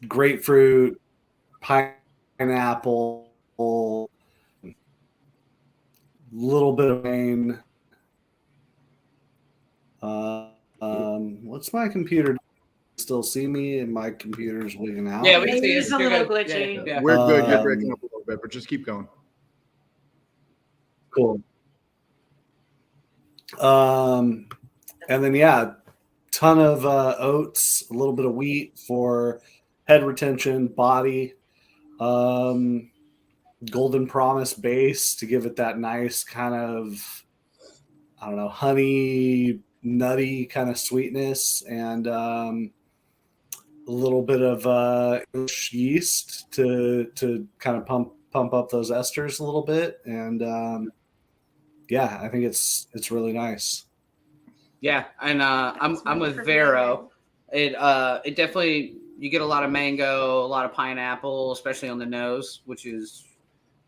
grapefruit, pineapple, little bit of rain, What's my computer? Still see me and my computer's wigging out? Yeah, we can Maybe see it's it. a You're little good. glitchy. Yeah. We're good. You're Um, breaking up a little bit, but just keep going. Cool. And then ton of oats, a little bit of wheat for head retention, body, golden promise base to give it that nice kind of, I don't know, honey, nutty kind of sweetness, and a little bit of yeast to kind of pump up those esters a little bit, and I think it's really nice. Yeah, and I'm with Vero. It definitely, you get a lot of mango, a lot of pineapple, especially on the nose, which is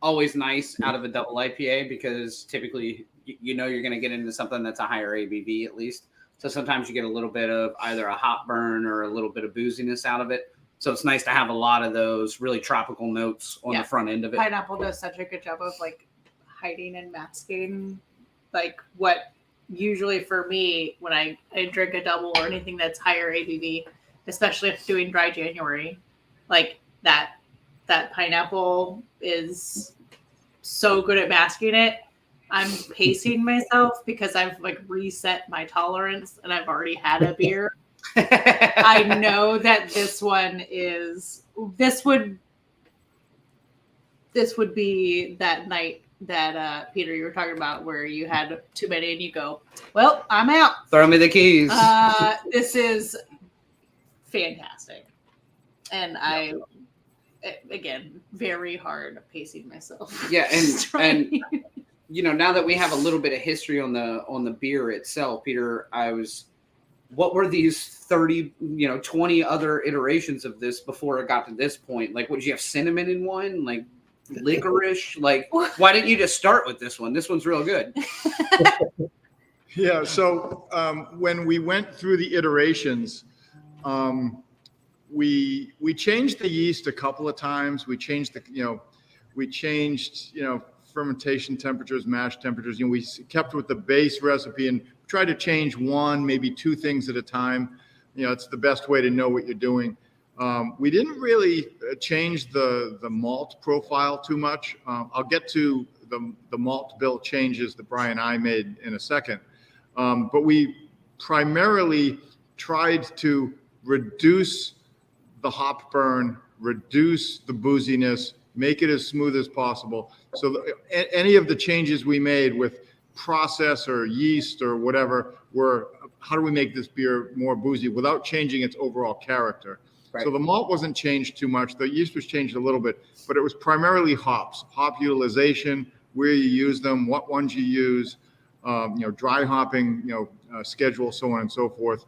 always nice out of a double IPA because typically you're going to get into something that's a higher ABV at least. So sometimes you get a little bit of either a hop burn or a little bit of booziness out of it. So it's nice to have a lot of those really tropical notes on the front end of it. Pineapple does such a good job of like hiding and masking like what usually for me when I drink a double or anything that's higher ABV, especially if doing dry January, like that pineapple is so good at masking it. I'm pacing myself because I've like reset my tolerance and I've already had a beer. I know that this would be that night that Peter, you were talking about where you had too many and you go, well, I'm out. Throw me the keys. This is fantastic. And I, again, very hard pacing myself. Yeah. And now that we have a little bit of history on the beer itself, Peter, what were these 30, 20 other iterations of this before it got to this point? Like, would you have cinnamon in one? Like, licorice? Like, why didn't you just start with this one? This one's real good. Yeah. So when we went through the iterations, we changed the yeast a couple of times. We changed fermentation temperatures, mash temperatures. We kept with the base recipe and tried to change one, maybe two things at a time. It's the best way to know what you're doing. We didn't really change the malt profile too much. I'll get to the malt bill changes that Brian and I made in a second. But we primarily tried to reduce the hop burn, reduce the booziness, make it as smooth as possible. So any of the changes we made with process or yeast or whatever were, how do we make this beer more boozy without changing its overall character? Right. So the malt wasn't changed too much. The yeast was changed a little bit, but it was primarily hops, hop utilization, where you use them, what ones you use, dry hopping, schedule, so on and so forth,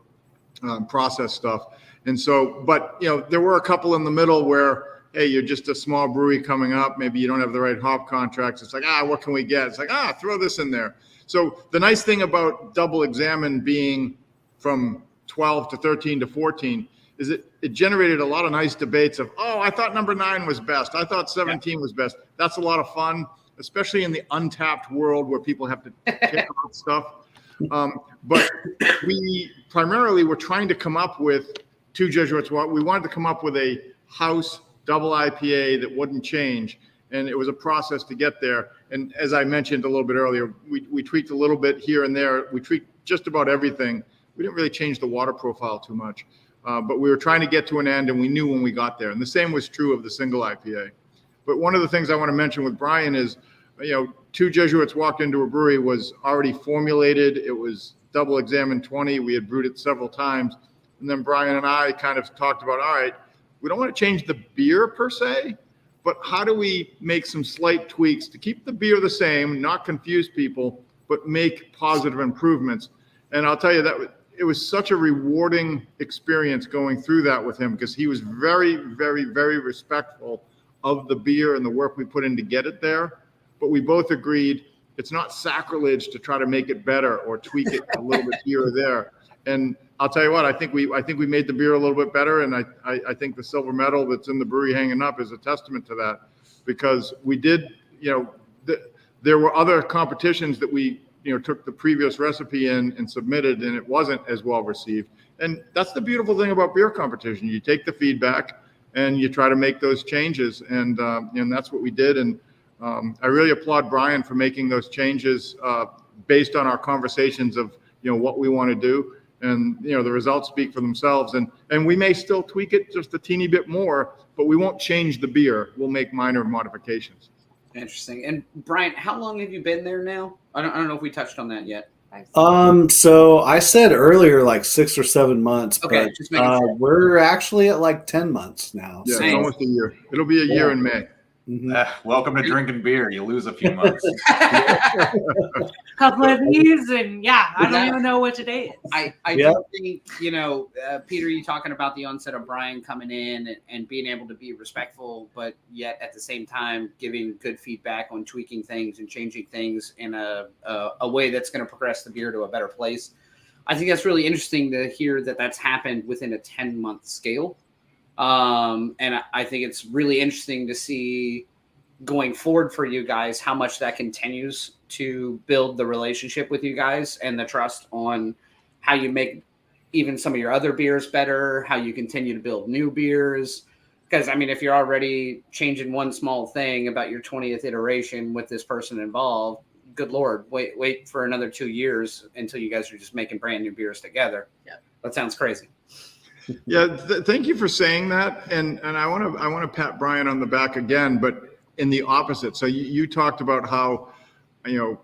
process stuff. And so, but, there were a couple in the middle where, hey, you're just a small brewery coming up. Maybe you don't have the right hop contracts. It's like, what can we get? It's like, throw this in there. So the nice thing about double examine being from 12 to 13 to 14 is it generated a lot of nice debates of, I thought number 9 was best. I thought 17 was best. That's a lot of fun, especially in the untapped world where people have to pick out stuff. But we primarily were trying to come up with Two Jesuits. We wanted to come up with a house double IPA that wouldn't change. And it was a process to get there. And as I mentioned a little bit earlier, we tweaked a little bit here and there. We tweaked just about everything. We didn't really change the water profile too much. But we were trying to get to an end, and we knew when we got there. And the same was true of the single IPA. But one of the things I want to mention with Brian is, Two Jesuits walked into a brewery, was already formulated. It was double examined 20. We had brewed it several times. And then Brian and I kind of talked about, all right, we don't want to change the beer per se, but how do we make some slight tweaks to keep the beer the same, not confuse people, but make positive improvements? And I'll tell you that it was such a rewarding experience going through that with him, because he was very, very, very respectful of the beer and the work we put in to get it there. But we both agreed it's not sacrilege to try to make it better or tweak it a little bit here or there. And I'll tell you what, I think we made the beer a little bit better, and I think the silver medal that's in the brewery hanging up is a testament to that, because we did, there were other competitions that we took the previous recipe in and submitted, and it wasn't as well received. And that's the beautiful thing about beer competition. You take the feedback and you try to make those changes, and that's what we did. And I really applaud Brian for making those changes based on our conversations of what we want to do. And the results speak for themselves. And we may still tweak it just a teeny bit more, but we won't change the beer. We'll make minor modifications. Interesting. And Brian, how long have you been there now? I don't know if we touched on that yet. So I said earlier like 6 or 7 months, Okay, but just making sure. we're actually at like 10 months now. Yeah, So, it's almost a year. It'll be a year in May. Welcome to drinking beer. You lose a few months. Couple of these, and I don't even know what today is. I do think, Peter, you talking about the onset of Brian coming in and being able to be respectful, but yet at the same time giving good feedback on tweaking things and changing things in a way that's going to progress the beer to a better place. I think that's really interesting to hear that that's happened within a 10-month scale. And I think it's really interesting to see going forward for you guys how much that continues to build the relationship with you guys and the trust on how you make even some of your other beers better, how you continue to build new beers. Because, I mean, if you're already changing one small thing about your 20th iteration with this person involved, good Lord, wait for another 2 years until you guys are just making brand new beers together. Yeah. That sounds crazy. Yeah, thank you for saying that, and I want to pat Brian on the back again, but in the opposite. So you talked about how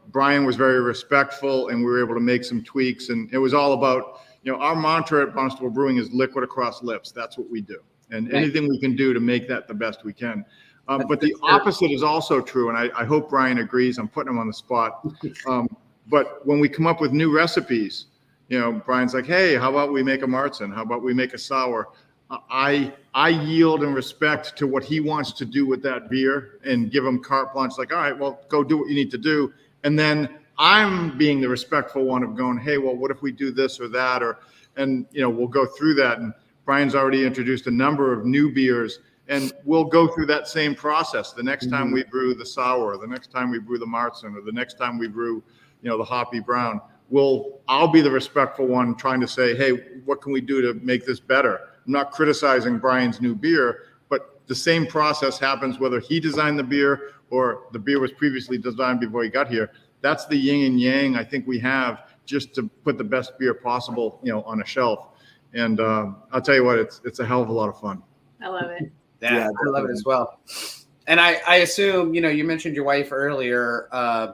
Brian was very respectful, and we were able to make some tweaks, and it was all about our mantra at Barnstable Brewing is liquid across lips. That's what we do, and anything we can do to make that the best we can. But the opposite is also true, and I hope Brian agrees. I'm putting him on the spot. But when we come up with new recipes, Brian's like, hey, how about we make a Marzen? How about we make a sour? I yield and respect to what he wants to do with that beer and give him carte blanche, like, all right, well, go do what you need to do. And then I'm being the respectful one of going, hey, well, what if we do this or that? And we'll go through that. And Brian's already introduced a number of new beers, and we'll go through that same process. The next time we brew the sour, the next time we brew the Marzen, or the next time we brew, the hoppy brown, I'll be the respectful one trying to say, hey, what can we do to make this better? I'm not criticizing Brian's new beer, but the same process happens whether he designed the beer or the beer was previously designed before he got here. That's the yin and yang I think we have just to put the best beer possible, on a shelf. And I'll tell you what, it's a hell of a lot of fun. I love it. Yeah, I love it as well. And I assume, you mentioned your wife earlier,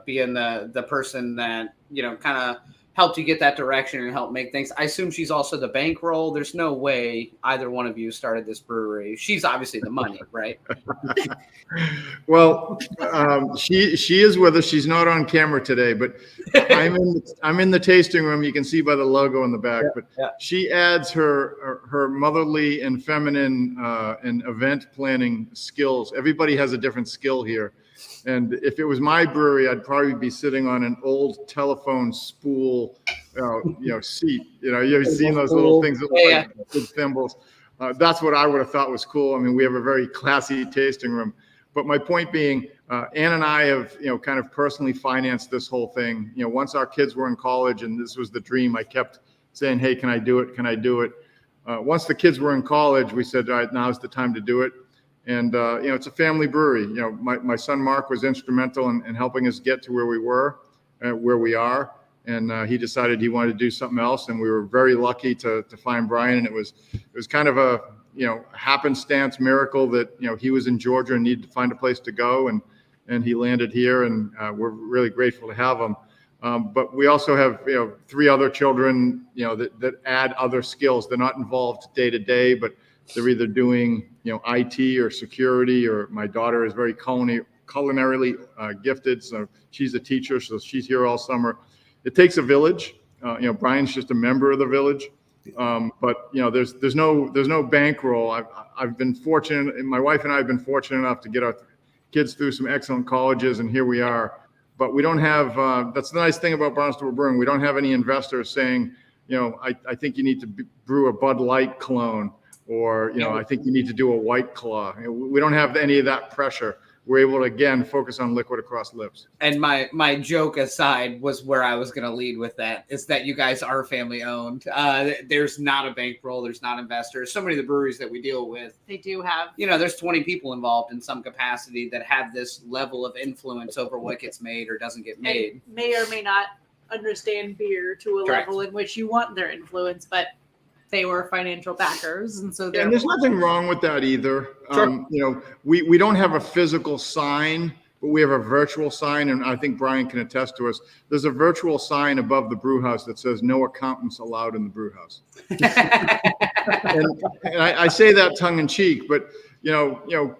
being the person that, kind of helped you get that direction and help make things. I assume she's also the bankroll. There's no way either one of you started this brewery. She's obviously the money, right? Well, she is with us. She's not on camera today, but I'm in the tasting room. You can see by the logo in the back. But she adds her motherly and feminine and event planning skills. Everybody has a different skill here. And if it was my brewery, I'd probably be sitting on an old telephone spool, seat. You've seen those little things that look like big thimbles. That's what I would have thought was cool. I mean, we have a very classy tasting room. But my point being, Ann and I have, kind of personally financed this whole thing. Once our kids were in college, and this was the dream, I kept saying, hey, can I do it? Can I do it? Once the kids were in college, we said, all right, now's the time to do it. And, it's a family brewery. My son, Mark, was instrumental in helping us get to where we were, where we are. And he decided he wanted to do something else. And we were very lucky to find Brian. And it was kind of a, happenstance miracle that, he was in Georgia and needed to find a place to go. And he landed here, and we're really grateful to have him. But we also have, 3 other children, that add other skills. They're not involved day to day, but they're either doing, IT or security, or my daughter is very culinarily gifted. So she's a teacher, so she's here all summer. It takes a village. Brian's just a member of the village. But there's no bankroll. I've been fortunate, and my wife and I have been fortunate enough to get our kids through some excellent colleges, and here we are. But we don't have, that's the nice thing about Barnstable Brewing. We don't have any investors saying, I think you need to brew a Bud Light clone, or, I think you need to do a White Claw. We don't have any of that pressure. we're able to, again, focus on liquid across lips. And my joke aside was where I was going to lead with that, is that you guys are family owned. There's not a bankroll. There's not investors. So many of the breweries that we deal with, They do have. there's 20 people involved in some capacity that have this level of influence over what gets made or doesn't get made. And may or may not understand beer to a Correct. level in which you want their influence, but they were financial backers, and so And there's nothing wrong with that either. Sure. We don't have a physical sign, but we have a virtual sign, and I think Brian can attest to us. There's a virtual sign above the brew house that says "No accountants allowed in the brew house." and I say that tongue in cheek, but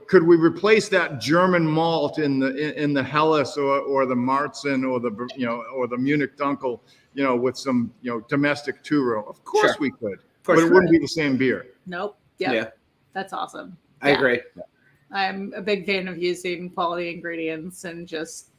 could we replace that German malt in the Helles or the Marzen or the Munich Dunkel, with some domestic two-row? Of course Sure. we could, course. but it wouldn't be the same beer. Nope. Yep. Yeah, That's awesome. I Yeah. agree. I'm a big fan of using quality ingredients and just,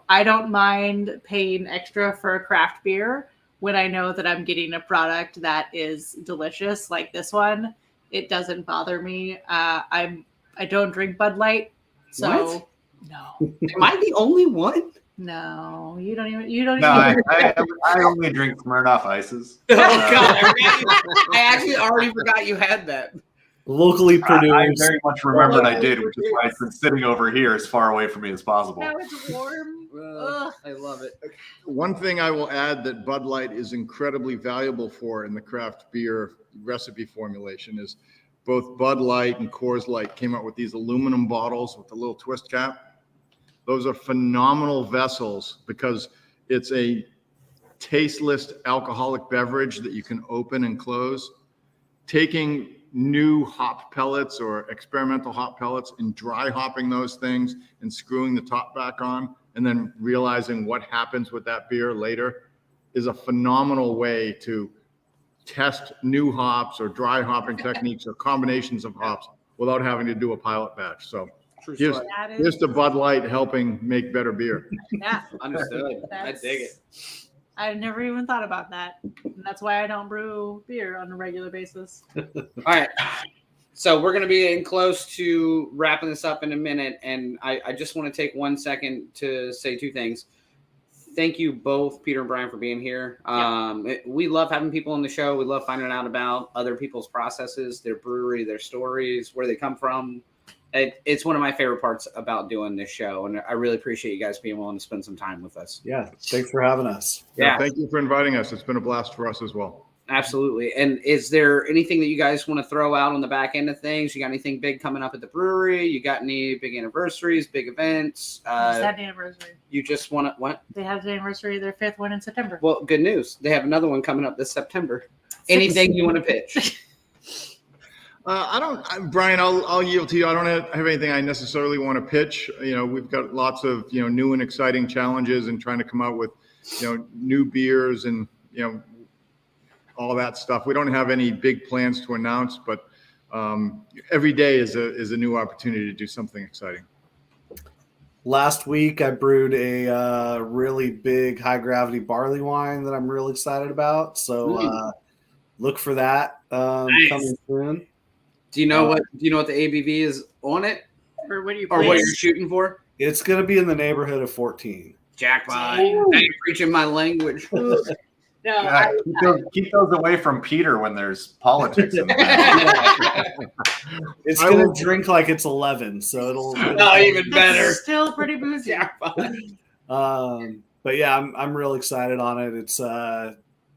I don't mind paying extra for a craft beer when I know that I'm getting a product that is delicious, like this one. It doesn't bother me. I don't drink Bud Light, so What? no, Am I the only one? no, you don't No, even. I only drink Smirnoff Ices. Oh God! I actually already forgot you had that. Locally I produced. very much remembered I did, which is why it's been sitting over here as far away from me as possible. Now it's warm. Ugh. I love it. One thing I will add that Bud Light is incredibly valuable for in the craft beer recipe formulation is both Bud Light and Coors Light came out with these aluminum bottles with a little twist cap. Those are phenomenal vessels because it's a tasteless alcoholic beverage that you can open and close. Taking new hop pellets or experimental hop pellets and dry hopping those things and screwing the top back on and then realizing what happens with that beer later is a phenomenal way to test new hops or dry hopping techniques or combinations of hops without having to do a pilot batch. So True here's, story. That is, here's the Bud Light helping make better beer. yeah. Understood. I dig it. I've never even thought about that. And that's why I don't brew beer on a regular basis. All right. So we're going to be getting close to wrapping this up in a minute. And I just want to take 1 second to say two things. Thank you both, Peter and Brian, for being here. We love having people on the show. We love finding out about other people's processes, their brewery, their stories, where they come from. It's one of my favorite parts about doing this show. And I really appreciate you guys being willing to spend some time with us. Yeah, thanks for having us. Yeah. Thank you for inviting us. It's been a blast for us as well. Absolutely. And is there anything that you guys want to throw out on the back end of things? You got anything big coming up at the brewery? You got any big anniversaries, big events? Just had an anniversary. You just want to what? They had the anniversary of their 5th one in September. Well, good news. They have another one coming up this September. Anything you want to pitch? Brian, I'll yield to you. I don't have anything I necessarily want to pitch. We've got lots of, new and exciting challenges and trying to come out with, new beers and, all that stuff. We don't have any big plans to announce, but every day is a new opportunity to do something exciting. Last week, I brewed a really big high gravity barley wine that I'm real excited about. So look for that coming soon. Do you know what the ABV is on it, Or what do you or what you're shooting for? It's going to be in the neighborhood of 14. Jackpot! Dang. Now you're preaching my language. No, Yeah, keep those away from Peter when there's politics in there. It's going to drink like it's 11, so it'll Even better. Still pretty boozy. Jackpot. But yeah, I'm real excited on it. It's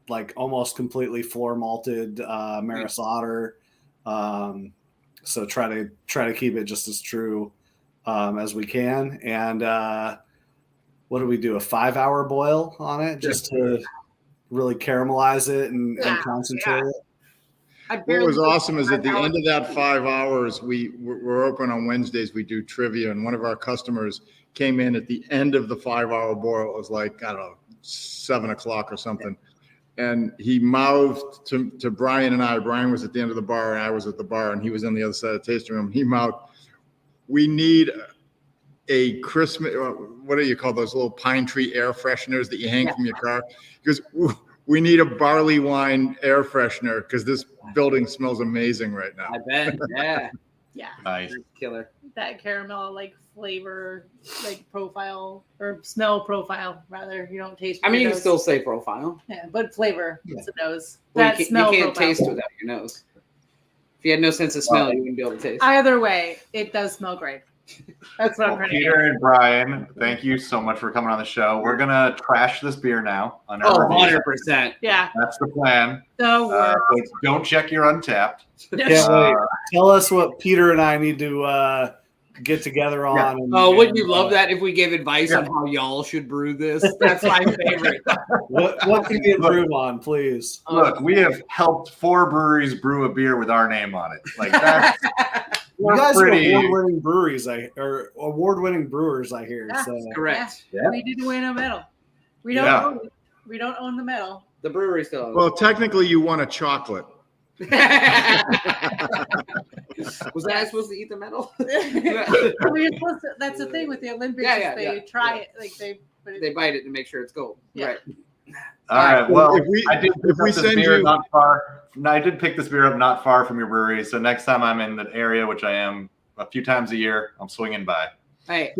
like almost completely floor malted Maris Otter. So try to keep it just as true as we can. And what do we do? A 5-hour boil on it just to really caramelize it and concentrate it. What was awesome is at the end of that 5 hours, we're open on Wednesdays. We do trivia, and one of our customers came in at the end of the 5-hour boil. It was like, I don't know, 7 o'clock or something. And he mouthed to Brian and I. Brian was at the end of the bar, and I was at the bar, and he was on the other side of the tasting room. He mouthed, "We need a Christmas, what do you call those little pine tree air fresheners that you hang from your car?" Because we need a barley wine air freshener because this building smells amazing right now. I bet. Yeah. Yeah, Nice. Killer. that caramel like flavor, like profile or smell profile rather. You don't taste. I mean, with you your can nose. still say profile. Yeah, but flavor. Yeah. It's a nose. Well, That you smell can't profile. taste without your nose. If you had no sense of smell, you wouldn't be able to taste. Either way, it does smell great. That's what I'm Well, trying to Peter get. and Brian, thank you so much for coming on the show. We're gonna trash this beer now on Oh, our review. 100%. Yeah, That's the plan. the worst. So don't check your Untapped. Can't wait. Tell us what Peter and I need to get together on. Yeah. and- Oh, wouldn't you and, love that if we gave advice on how y'all should brew this? That's my favorite. What can we improve on, please? Look, we have helped 4 breweries brew a beer with our name on it. Like that's You guys pretty- are award-winning breweries, award-winning brewers, I hear. Yeah. So Correct. Yeah. We didn't win a medal. We don't Yeah. own it. We don't own the medal. The brewery still owns Well, technically, you won a chocolate. Was I supposed to eat the medal? We're supposed to, that's the thing with the Olympics. Yeah, is yeah, they yeah, try yeah. it like they. But They bite it to make sure it's gold. Yeah. Right. all right. Well, If we- I did if we pick this send beer you- not far. No, I did pick this beer up not far from your brewery. So next time I'm in the area, which I am a few times a year, I'm swinging by. Hey,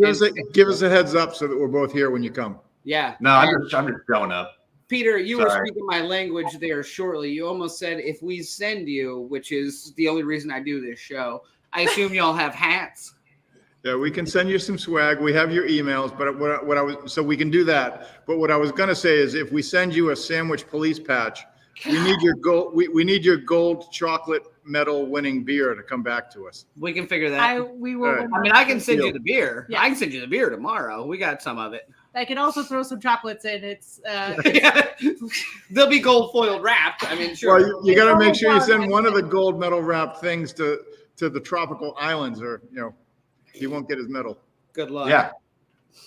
Give us a heads up so that we're both here when you come. yeah. No, I'm just showing up. Peter, you were Sorry. speaking my language there shortly. You almost said if we send you, which is the only reason I do this show. I assume y'all have hats. Yeah, we can send you some swag. We have your emails, but what I was, so we can do that. But what I was gonna say is if we send you a sandwich police patch, we need your gold, we need your gold chocolate medal winning beer to come back to us. We can figure that. we will. All right. I mean, I can send you the beer. Yeah. I can send you the beer tomorrow. We got some of it. I can also throw some chocolates in. It's Yeah. They'll be gold foiled wrapped. I mean, sure. Well, you gotta make sure you send one of the gold medal wrapped things to the tropical islands or, he won't get his medal. Good luck. Yeah.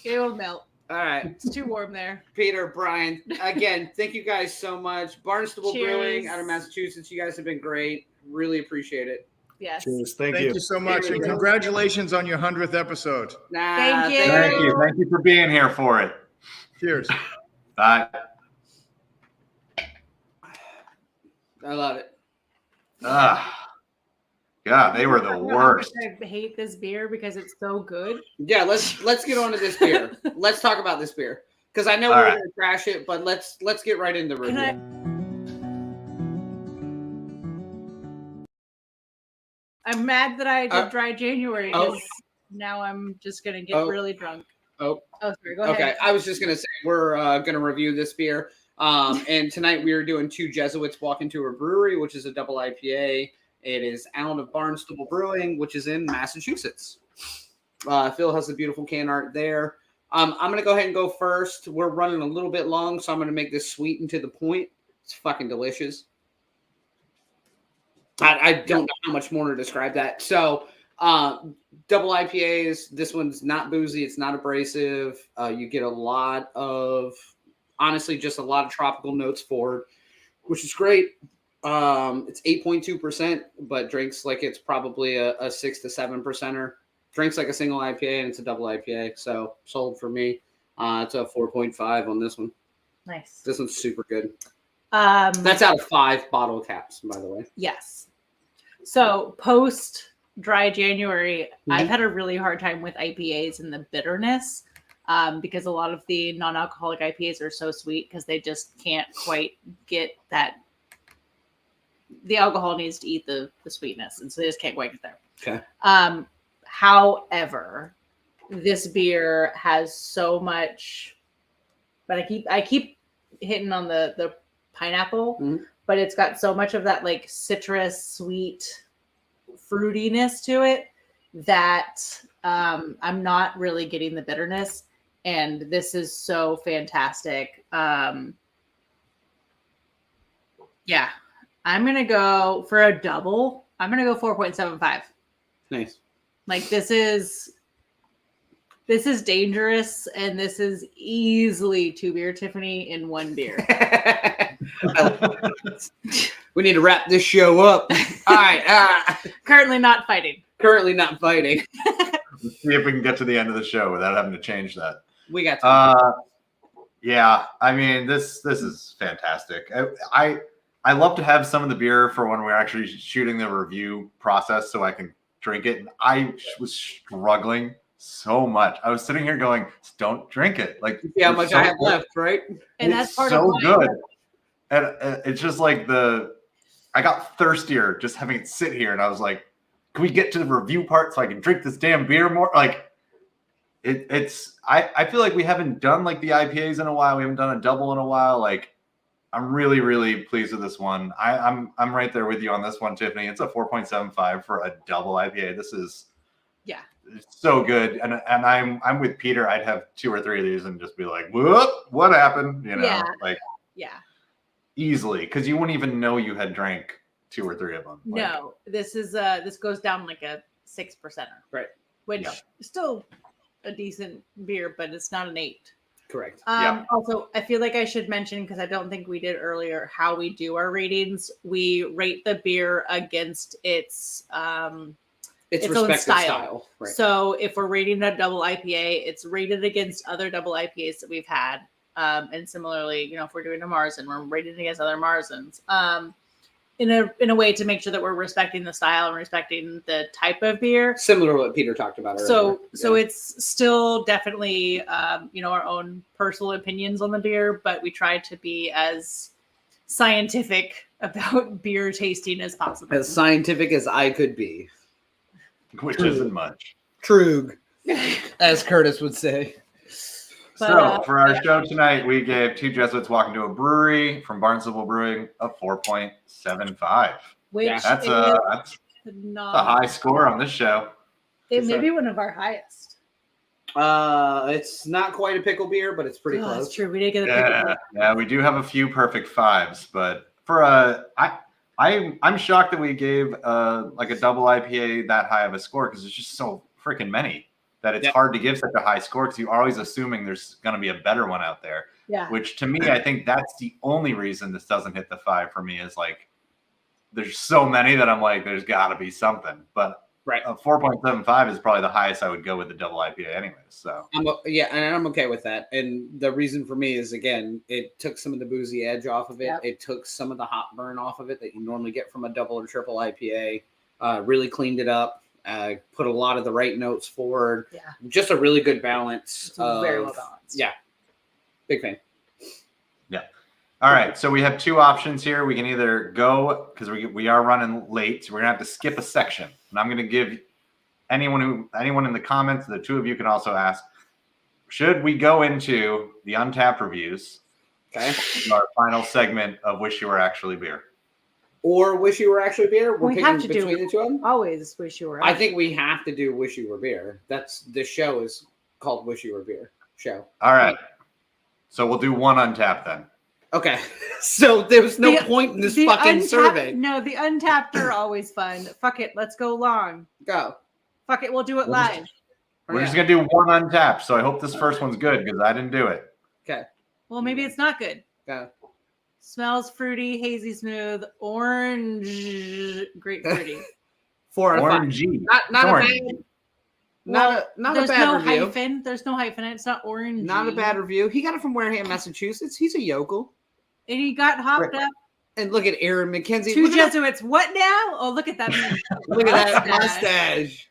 it will melt. All right. It's too warm there. Peter, Brian, again, thank you guys so much. Barnstable Cheers. Brewing out of Massachusetts. You guys have been great. Really appreciate it. Yes. cheers. Thank Thank you. you so much, and Thank you. congratulations on your 100th episode. Nah, Thank you. Thank you. Thank you for being here for it. Cheers. Bye. I love it. God, they were the How much worst. I hate this beer because it's so good. Yeah, let's get on to this beer. Let's talk about this beer. Because I know All we're right. gonna trash it, but let's get right into the Can review. I'm mad that I did dry January oh. because now I'm just gonna get Oh. really drunk. Oh. Sorry. Go Okay, ahead. I was just gonna say we're gonna review this beer. And tonight we are doing Two Jesuits Walk Into a Brewery, which is a double IPA. It is out of Barnstable Brewing, which is in Massachusetts. Phil has the beautiful can art there. I'm gonna go ahead and go first. We're running a little bit long, so I'm gonna make this sweet and to the point. It's fucking delicious. I don't know how much more to describe that. So, double IPAs. This one's not boozy. It's not abrasive. You get a lot of, honestly, just a lot of tropical notes forward, which is great. It's 8.2%, but drinks like it's probably a 6 to 7%er. Drinks like a single IPA, and it's a double IPA. So sold for me. It's a 4.5 on this one. Nice. This one's super good. That's out of 5 bottle caps, by the way. Yes. So post dry January, I've had a really hard time with IPAs and the bitterness because a lot of the non-alcoholic IPAs are so sweet because they just can't quite get that. The alcohol needs to eat the sweetness, and so they just can't quite get there. Okay. However, this beer has so much, but I keep hitting on the pineapple. Mhm. But it's got so much of that like citrus, sweet fruitiness to it that I'm not really getting the bitterness. And this is so fantastic. Yeah, I'm going to go for a double. I'm going to go 4.75. Nice. Like this is dangerous. And this is easily 2 beer Tiffany in 1 beer. We need to wrap this show up. All right. Currently not fighting. Currently not fighting. Let's see if we can get to the end of the show without having to change that. We got time. Yeah, I mean this is fantastic. I love to have some of the beer for when we're actually shooting the review process, so I can drink it. And I was struggling so much. I was sitting here going, don't drink it. Like, See how it's much so I have good. left, right? And It's that's part so of why good. And it's just like I got thirstier just having it sit here. And I was like, can we get to the review part so I can drink this damn beer more? Like, I feel like we haven't done like the IPAs in a while. We haven't done a double in a while. Like, I'm really, really pleased with this one. I'm right there with you on this one, Tiffany. It's a 4.75 for a double IPA. This is it's so good. And I'm with Peter. I'd have 2 or 3 of these and just be like, whoop, what happened? You know, like easily, because you wouldn't even know you had drank 2 or 3 of them. Like, No, this goes down like a 6%er, Right. which Yeah. is still a decent beer, but it's not an 8. Correct. Also, I feel like I should mention, because I don't think we did earlier, how we do our ratings. We rate the beer against its own respective style. style. Right. So if we're rating a double IPA, it's rated against other double IPAs that we've had. And similarly, you know, if we're doing a Marzen, we're rating against other Marzens. In a way to make sure that we're respecting the style and respecting the type of beer. Similar to what Peter talked about earlier. So it's still definitely our own personal opinions on the beer, but we try to be as scientific about beer tasting as possible. As scientific as I could be. which isn't much. True, as Curtis would say. So for our show tonight, we gave Two Jesuits Walk Into a Brewery from Barnstable Brewing a 4.75. Which That's is a not high score on this show. It may be one of our highest. It's not quite a pickle beer, but it's pretty close. That's true. We did get a pickle beer. Yeah, we do have a few perfect 5s, but for I'm shocked that we gave like a double IPA that high of a score, because there's just so freaking many that it's hard to give such a high score, because you're always assuming there's going to be a better one out there. Yeah. Which to me, I think that's the only reason this doesn't hit the 5 for me, is like there's so many that I'm like, there's got to be something. But a 4.75 is probably the highest I would go with the double IPA anyways. So and I'm okay with that. And the reason for me is, again, it took some of the boozy edge off of it. Yep. It took some of the hot burn off of it that you normally get from a double or triple IPA. Really cleaned it up. Put a lot of the right notes forward. Yeah. Just a really good balance. Very well balanced. Yeah. Big fan. Yeah. All right. So we have 2 options here. We can either go, because we are running late, so we're gonna have to skip a section. And I'm gonna give anyone in the comments, the 2 of you can also ask, should we go into the Untapped reviews? Okay. Our final segment of Wish You Were Actually Beer. Or Wish You Were Actually Beer. We have to between the 2 of them. Always Wish You Were. I think we have to do Wish You Were Beer. The show is called Wish You Were Beer show. All right. So we'll do one Untapped then. Okay. So there was no point in this fucking survey. No, the Untapped are always fun. Fuck it. Let's go long. Go. Fuck it. We'll do it live. We're just going to do one Untapped. So I hope this first one's good, because I didn't do it. Okay. Well, maybe it's not good. Go. Smells fruity, hazy, smooth, orange, grapefruity. 4 out of 5. Not a bad. Not a bad review. Hyphen. There's no hyphen in it. It's not orange. Not a bad review. He got it from Wareham, Massachusetts. He's a yokel. And he got hopped up. And look at Aaron McKenzie. Two Jesuits. What now? Oh, look at that. Look at that mustache.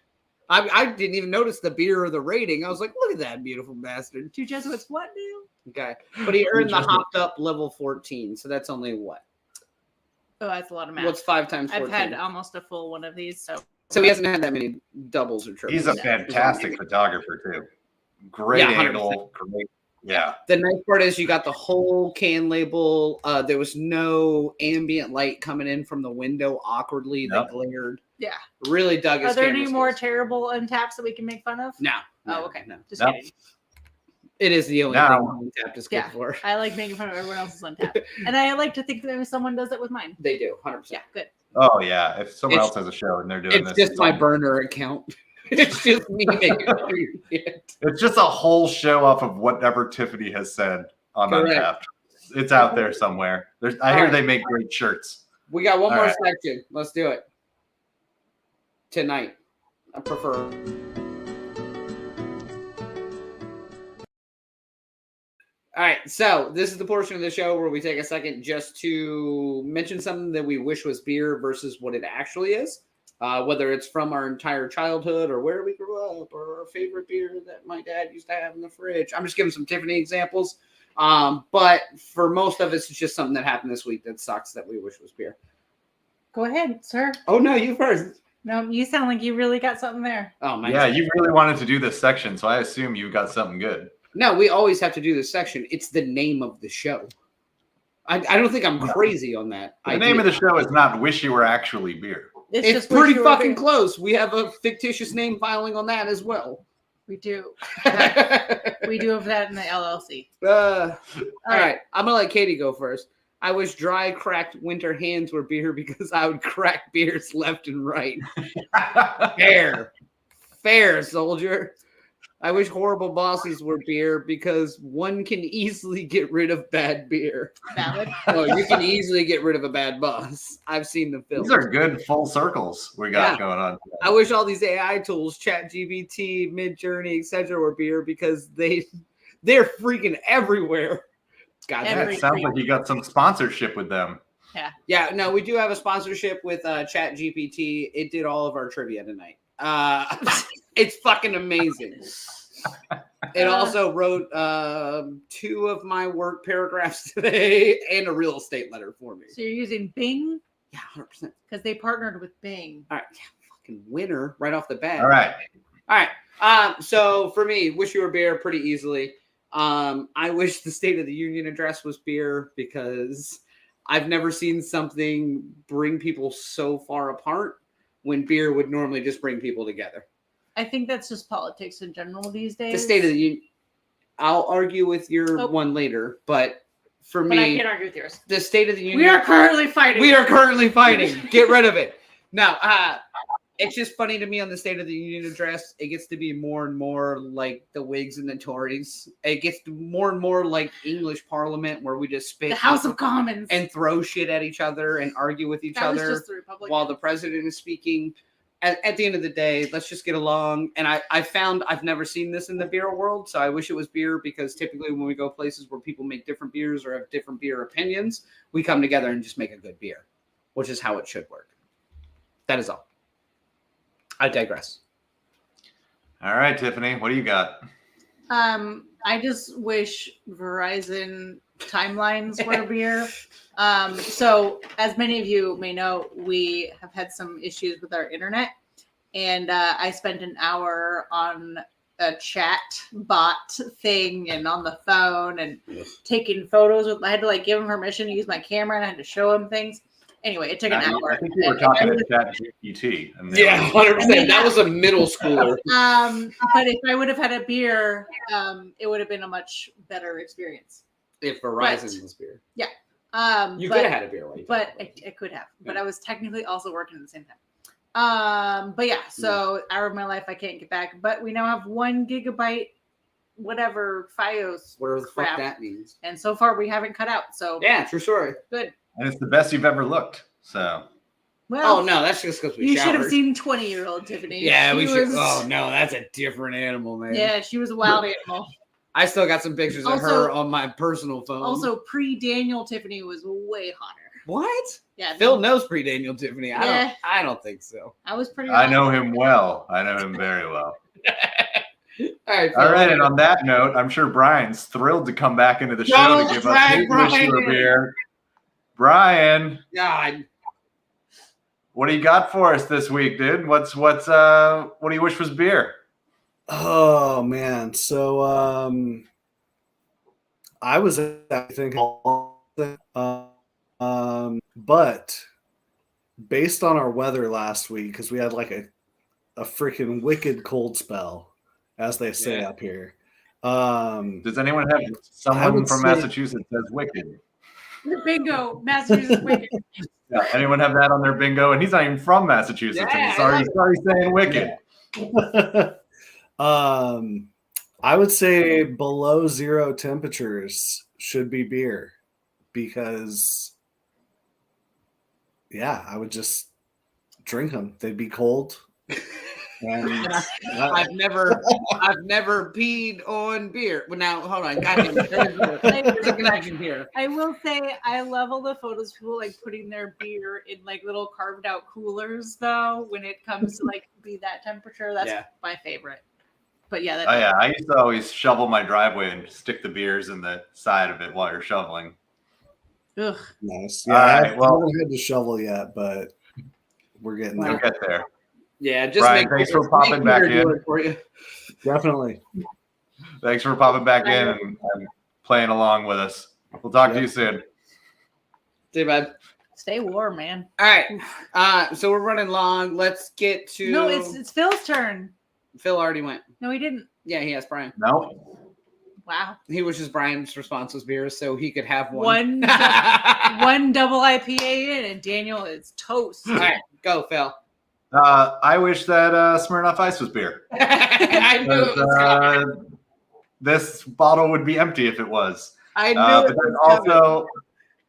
I didn't even notice the beer or the rating. I was like, look at that beautiful bastard. Two Jesuits. What now? Okay. But he earned the hopped up level 14. So that's only what? Oh, that's a lot of math. What's 5 times 14? I've had almost a full one of these. So he hasn't had that many doubles or triples. He's a fantastic photographer too. Great angle. Great. Yeah. The nice part is you got the whole can label. There was no ambient light coming in from the window awkwardly that glared. Yeah. Really dug his. Are there any more terrible Untaps that we can make fun of? No. Oh, okay. No. Just kidding. It is the only thing Untapped is good for. I like making fun of everyone else's Untapped. And I like to think that maybe someone does it with mine. They do, 100%. Yeah, good. Oh, yeah. If someone else has a show and they're doing this. It's just my burner account. It's just me making shit. It's just a whole show off of whatever Tiffany has said on Untapped. It's out there somewhere. I hear they make great shirts. We got one more section. Let's do it. Tonight. I prefer. All right, so this is the portion of the show where we take a second just to mention something that we wish was beer versus what it actually is. whether it's from our entire childhood or where we grew up or our favorite beer that my dad used to have in the fridge. I'm just giving some Tiffany examples. But for most of us, it's just something that happened this week that sucks that we wish was beer. Go ahead, sir. Oh, no, you first. No, you sound like you really got something there. Oh, nice. Yeah, you really wanted to do this section, so I assume you got something good. No, we always have to do this section. It's the name of the show. I don't think I'm crazy on that. The name of the show is not Wish You Were Actually Beer. It's It's just what pretty you were fucking doing. close. We have a fictitious name filing on that as well. We do. We do have that in the LLC. All right. I'm going to let Katie go first. I wish dry, cracked winter hands were beer because I would crack beers left and right. Fair, soldier. I wish horrible bosses were beer because one can easily get rid of bad beer. Valid. Oh, you can easily get rid of a bad boss. I've seen the film. These are good full circles we got going on. I wish all these AI tools, ChatGPT, Midjourney, etc., were beer because they're freaking everywhere. God, Yeah, it sounds like you got some sponsorship with them. Yeah, no, we do have a sponsorship with ChatGPT. It did all of our trivia tonight. It's fucking amazing. It also wrote 2 of my work paragraphs today and a real estate letter for me. So you're using Bing? Yeah, 100%. Because they partnered with Bing. All right, fucking winner right off the bat. All right. So for me, wish you were beer pretty easily. I wish the State of the Union address was beer because I've never seen something bring people so far apart when beer would normally just bring people together. I think that's just politics in general these days. The State of the Union. I'll argue with your one later, but for But I me, can't argue with yours. the State of the Union. We are currently fighting. We are currently fighting. Get rid of it. Now, it's just funny to me on the State of the Union address. It gets to be more and more like the Whigs and the Tories. It gets more and more like English Parliament, where we just spit The House of Commons. and throw shit at each other and argue with each That was other just the Republicans. while the president is speaking. At the end of the day, let's just get along. And I found I've never seen this in the beer world, so I wish it was beer because typically when we go places where people make different beers or have different beer opinions, we come together and just make a good beer, which is how it should work. That is all. I digress. All right, Tiffany, what do you got? I just wish Verizon timelines were beer. So as many of you may know, we have had some issues with our internet, and I spent an hour on a chat bot thing and on the phone and taking photos. I had to give him permission to use my camera, and I had to show him things. Anyway, it took an hour. I think you were talking to ChatGPT. Yeah, 100%. That was a middle schooler. But if I would have had a beer, it would have been a much better experience. If Verizon was beer. Yeah. You could have had a beer. But I could have. But I was technically also working at the same time. But yeah, so hour of my life I can't get back. But we now have 1 gigabyte, whatever, FiOS. Whatever the fuck crap. that means. And so far we haven't cut out. So Yeah, true story. good. And it's the best you've ever looked. So Well, Oh, no, that's just because we you should have showered. seen 20-year-old Tiffany. Yeah, She we should. was- Oh, no, that's a different animal, man. Yeah, she was a wild animal. I still got some pictures of Also- her on my personal phone. Also, pre-Daniel Tiffany was way hotter. What? Yeah, Phil knows pre-Daniel Tiffany. Yeah. I don't think so. I was pretty. I know him well. I know him very well. All right. Phil. All right, and on that note, I'm sure Brian's thrilled to come back into the show Don't to give us drag his Brian wish you were in. beer. Brian, God. what do you got for us this week, dude? What do you wish was beer? Oh man, so I was thinking, but based on our weather last week, because we had a freaking wicked cold spell, as they say up here. Does anyone have I someone would from say- Massachusetts that's wicked? Bingo, Massachusetts wicked. Yeah, anyone have that on their bingo? And he's not even from Massachusetts. And Yeah, he's already saying wicked. I would say below 0 temperatures should be beer because, yeah, I would just drink them. They'd be cold. And I've never peed on beer. Well, now hold on, goddamn, there's a connection here. I will say I love all the photos of people like putting their beer in like little carved out coolers though. When it comes to like be that temperature, that's my favorite. But yeah, Oh yeah, I used to always shovel my driveway and stick the beers in the side of it while you're shoveling. Ugh. nice. Yeah, All right, I haven't had to shovel yet, but we're getting We'll there. get there. Yeah, just Brian, thanks for popping back in. For you. Definitely. Thanks for popping back in and playing along with us. We'll talk to you soon. See you, bud. Stay warm, man. All right. So we're running long. Let's get to. No, it's Phil's turn. Phil already went. No, he didn't. Yeah, he asked Brian. No. Wow. He wishes Brian's response was beers so he could have one. One double IPA in, and Daniel is toast. All right, go, Phil. I wish that Smirnoff Ice was beer. I knew it was coming. This bottle would be empty if it was. I knew But it was coming.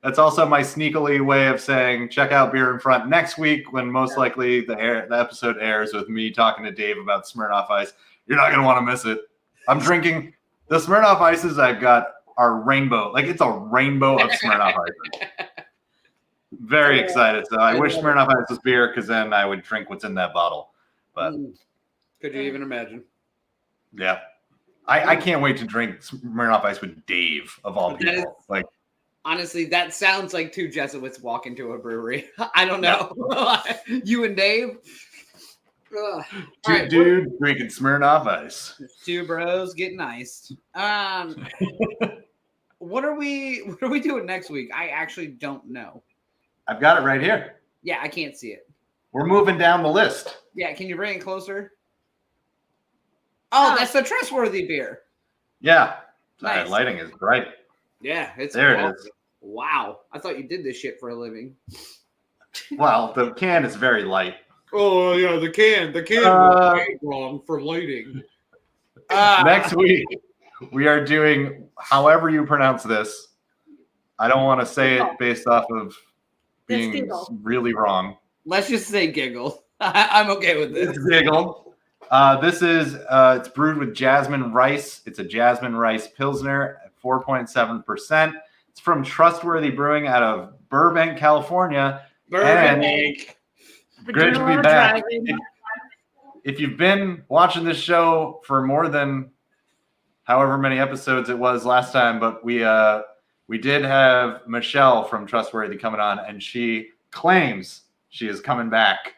that's also my sneakily way of saying check out Beer in Front next week when most likely the episode airs with me talking to Dave about Smirnoff Ice. You're not going to want to miss it. I'm drinking the Smirnoff Ices I've got are rainbow. Like it's a rainbow of Smirnoff Ices. Very excited. So I wish Smirnoff Ice was beer because then I would drink what's in that bottle. But could you even imagine? yeah. I can't wait to drink Smirnoff Ice with Dave of all people. Honestly, that sounds like two Jesuits walk into a brewery. I don't know. You and Dave? Two dudes drinking Smirnoff Ice. Two bros getting iced. What are we doing next week? I actually don't know. I've got it right here. Yeah, I can't see it. We're moving down the list. Yeah, can you bring it closer? Oh, that's the trustworthy beer. Yeah. Nice. Lighting is bright. Yeah, it's There cool. it is. Wow. I thought you did this shit for a living. Well, the can is very light. Oh, yeah, the can was wrong for lighting. Next week, we are doing however you pronounce this. I don't want to say it based off of being really wrong. Let's just say giggle. I'm okay with this. It's giggle. This is it's brewed with jasmine rice. It's a jasmine rice pilsner at 4.7%. It's from Trustworthy Brewing out of Burbank, California. Burbank. Great to be back. If you've been watching this show for more than however many episodes it was last time, but we did have Michelle from Trustworthy coming on, and she claims she is coming back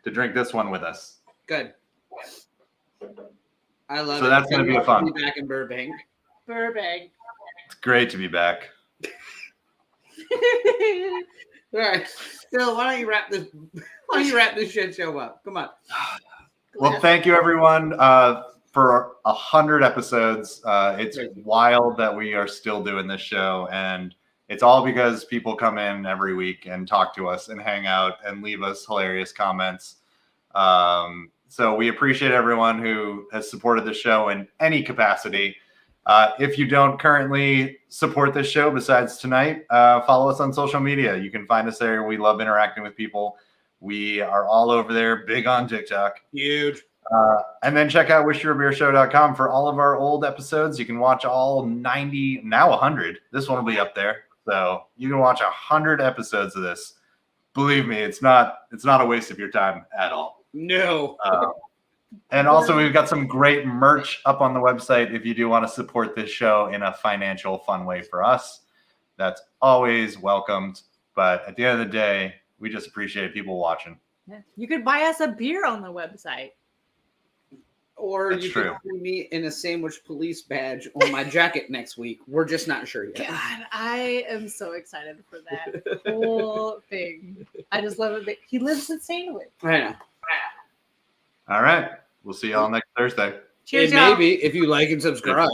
to drink this one with us. Good. I love it. So that's going to be fun. Be back in Burbank. Burbank. It's great to be back. All right, Phil, why don't you wrap this shit show up? Come on. Well, thank you everyone for 100 episodes. It's wild that we are still doing this show, and it's all because people come in every week and talk to us and hang out and leave us hilarious comments. So we appreciate everyone who has supported the show in any capacity. If you don't currently support this show besides tonight, follow us on social media. You can find us there. We love interacting with people. We are all over there, big on TikTok. Huge. And then check out wishyourebeershow.com for all of our old episodes. You can watch all 90, now 100. This one will be up there. So you can watch 100 episodes of this. Believe me, it's not a waste of your time at all. No. And also, we've got some great merch up on the website if you do want to support this show in a financial, fun way for us. That's always welcomed. But at the end of the day, we just appreciate people watching. Yeah. You could buy us a beer on the website. Or That's you true. could see me in a sandwich police badge on my jacket next week. We're just not sure yet. God, I am so excited for that whole thing. I just love it. He lives in Sandwich. I know. All right. We'll see y'all next Thursday. Cheers, And y'all. maybe if you like and subscribe.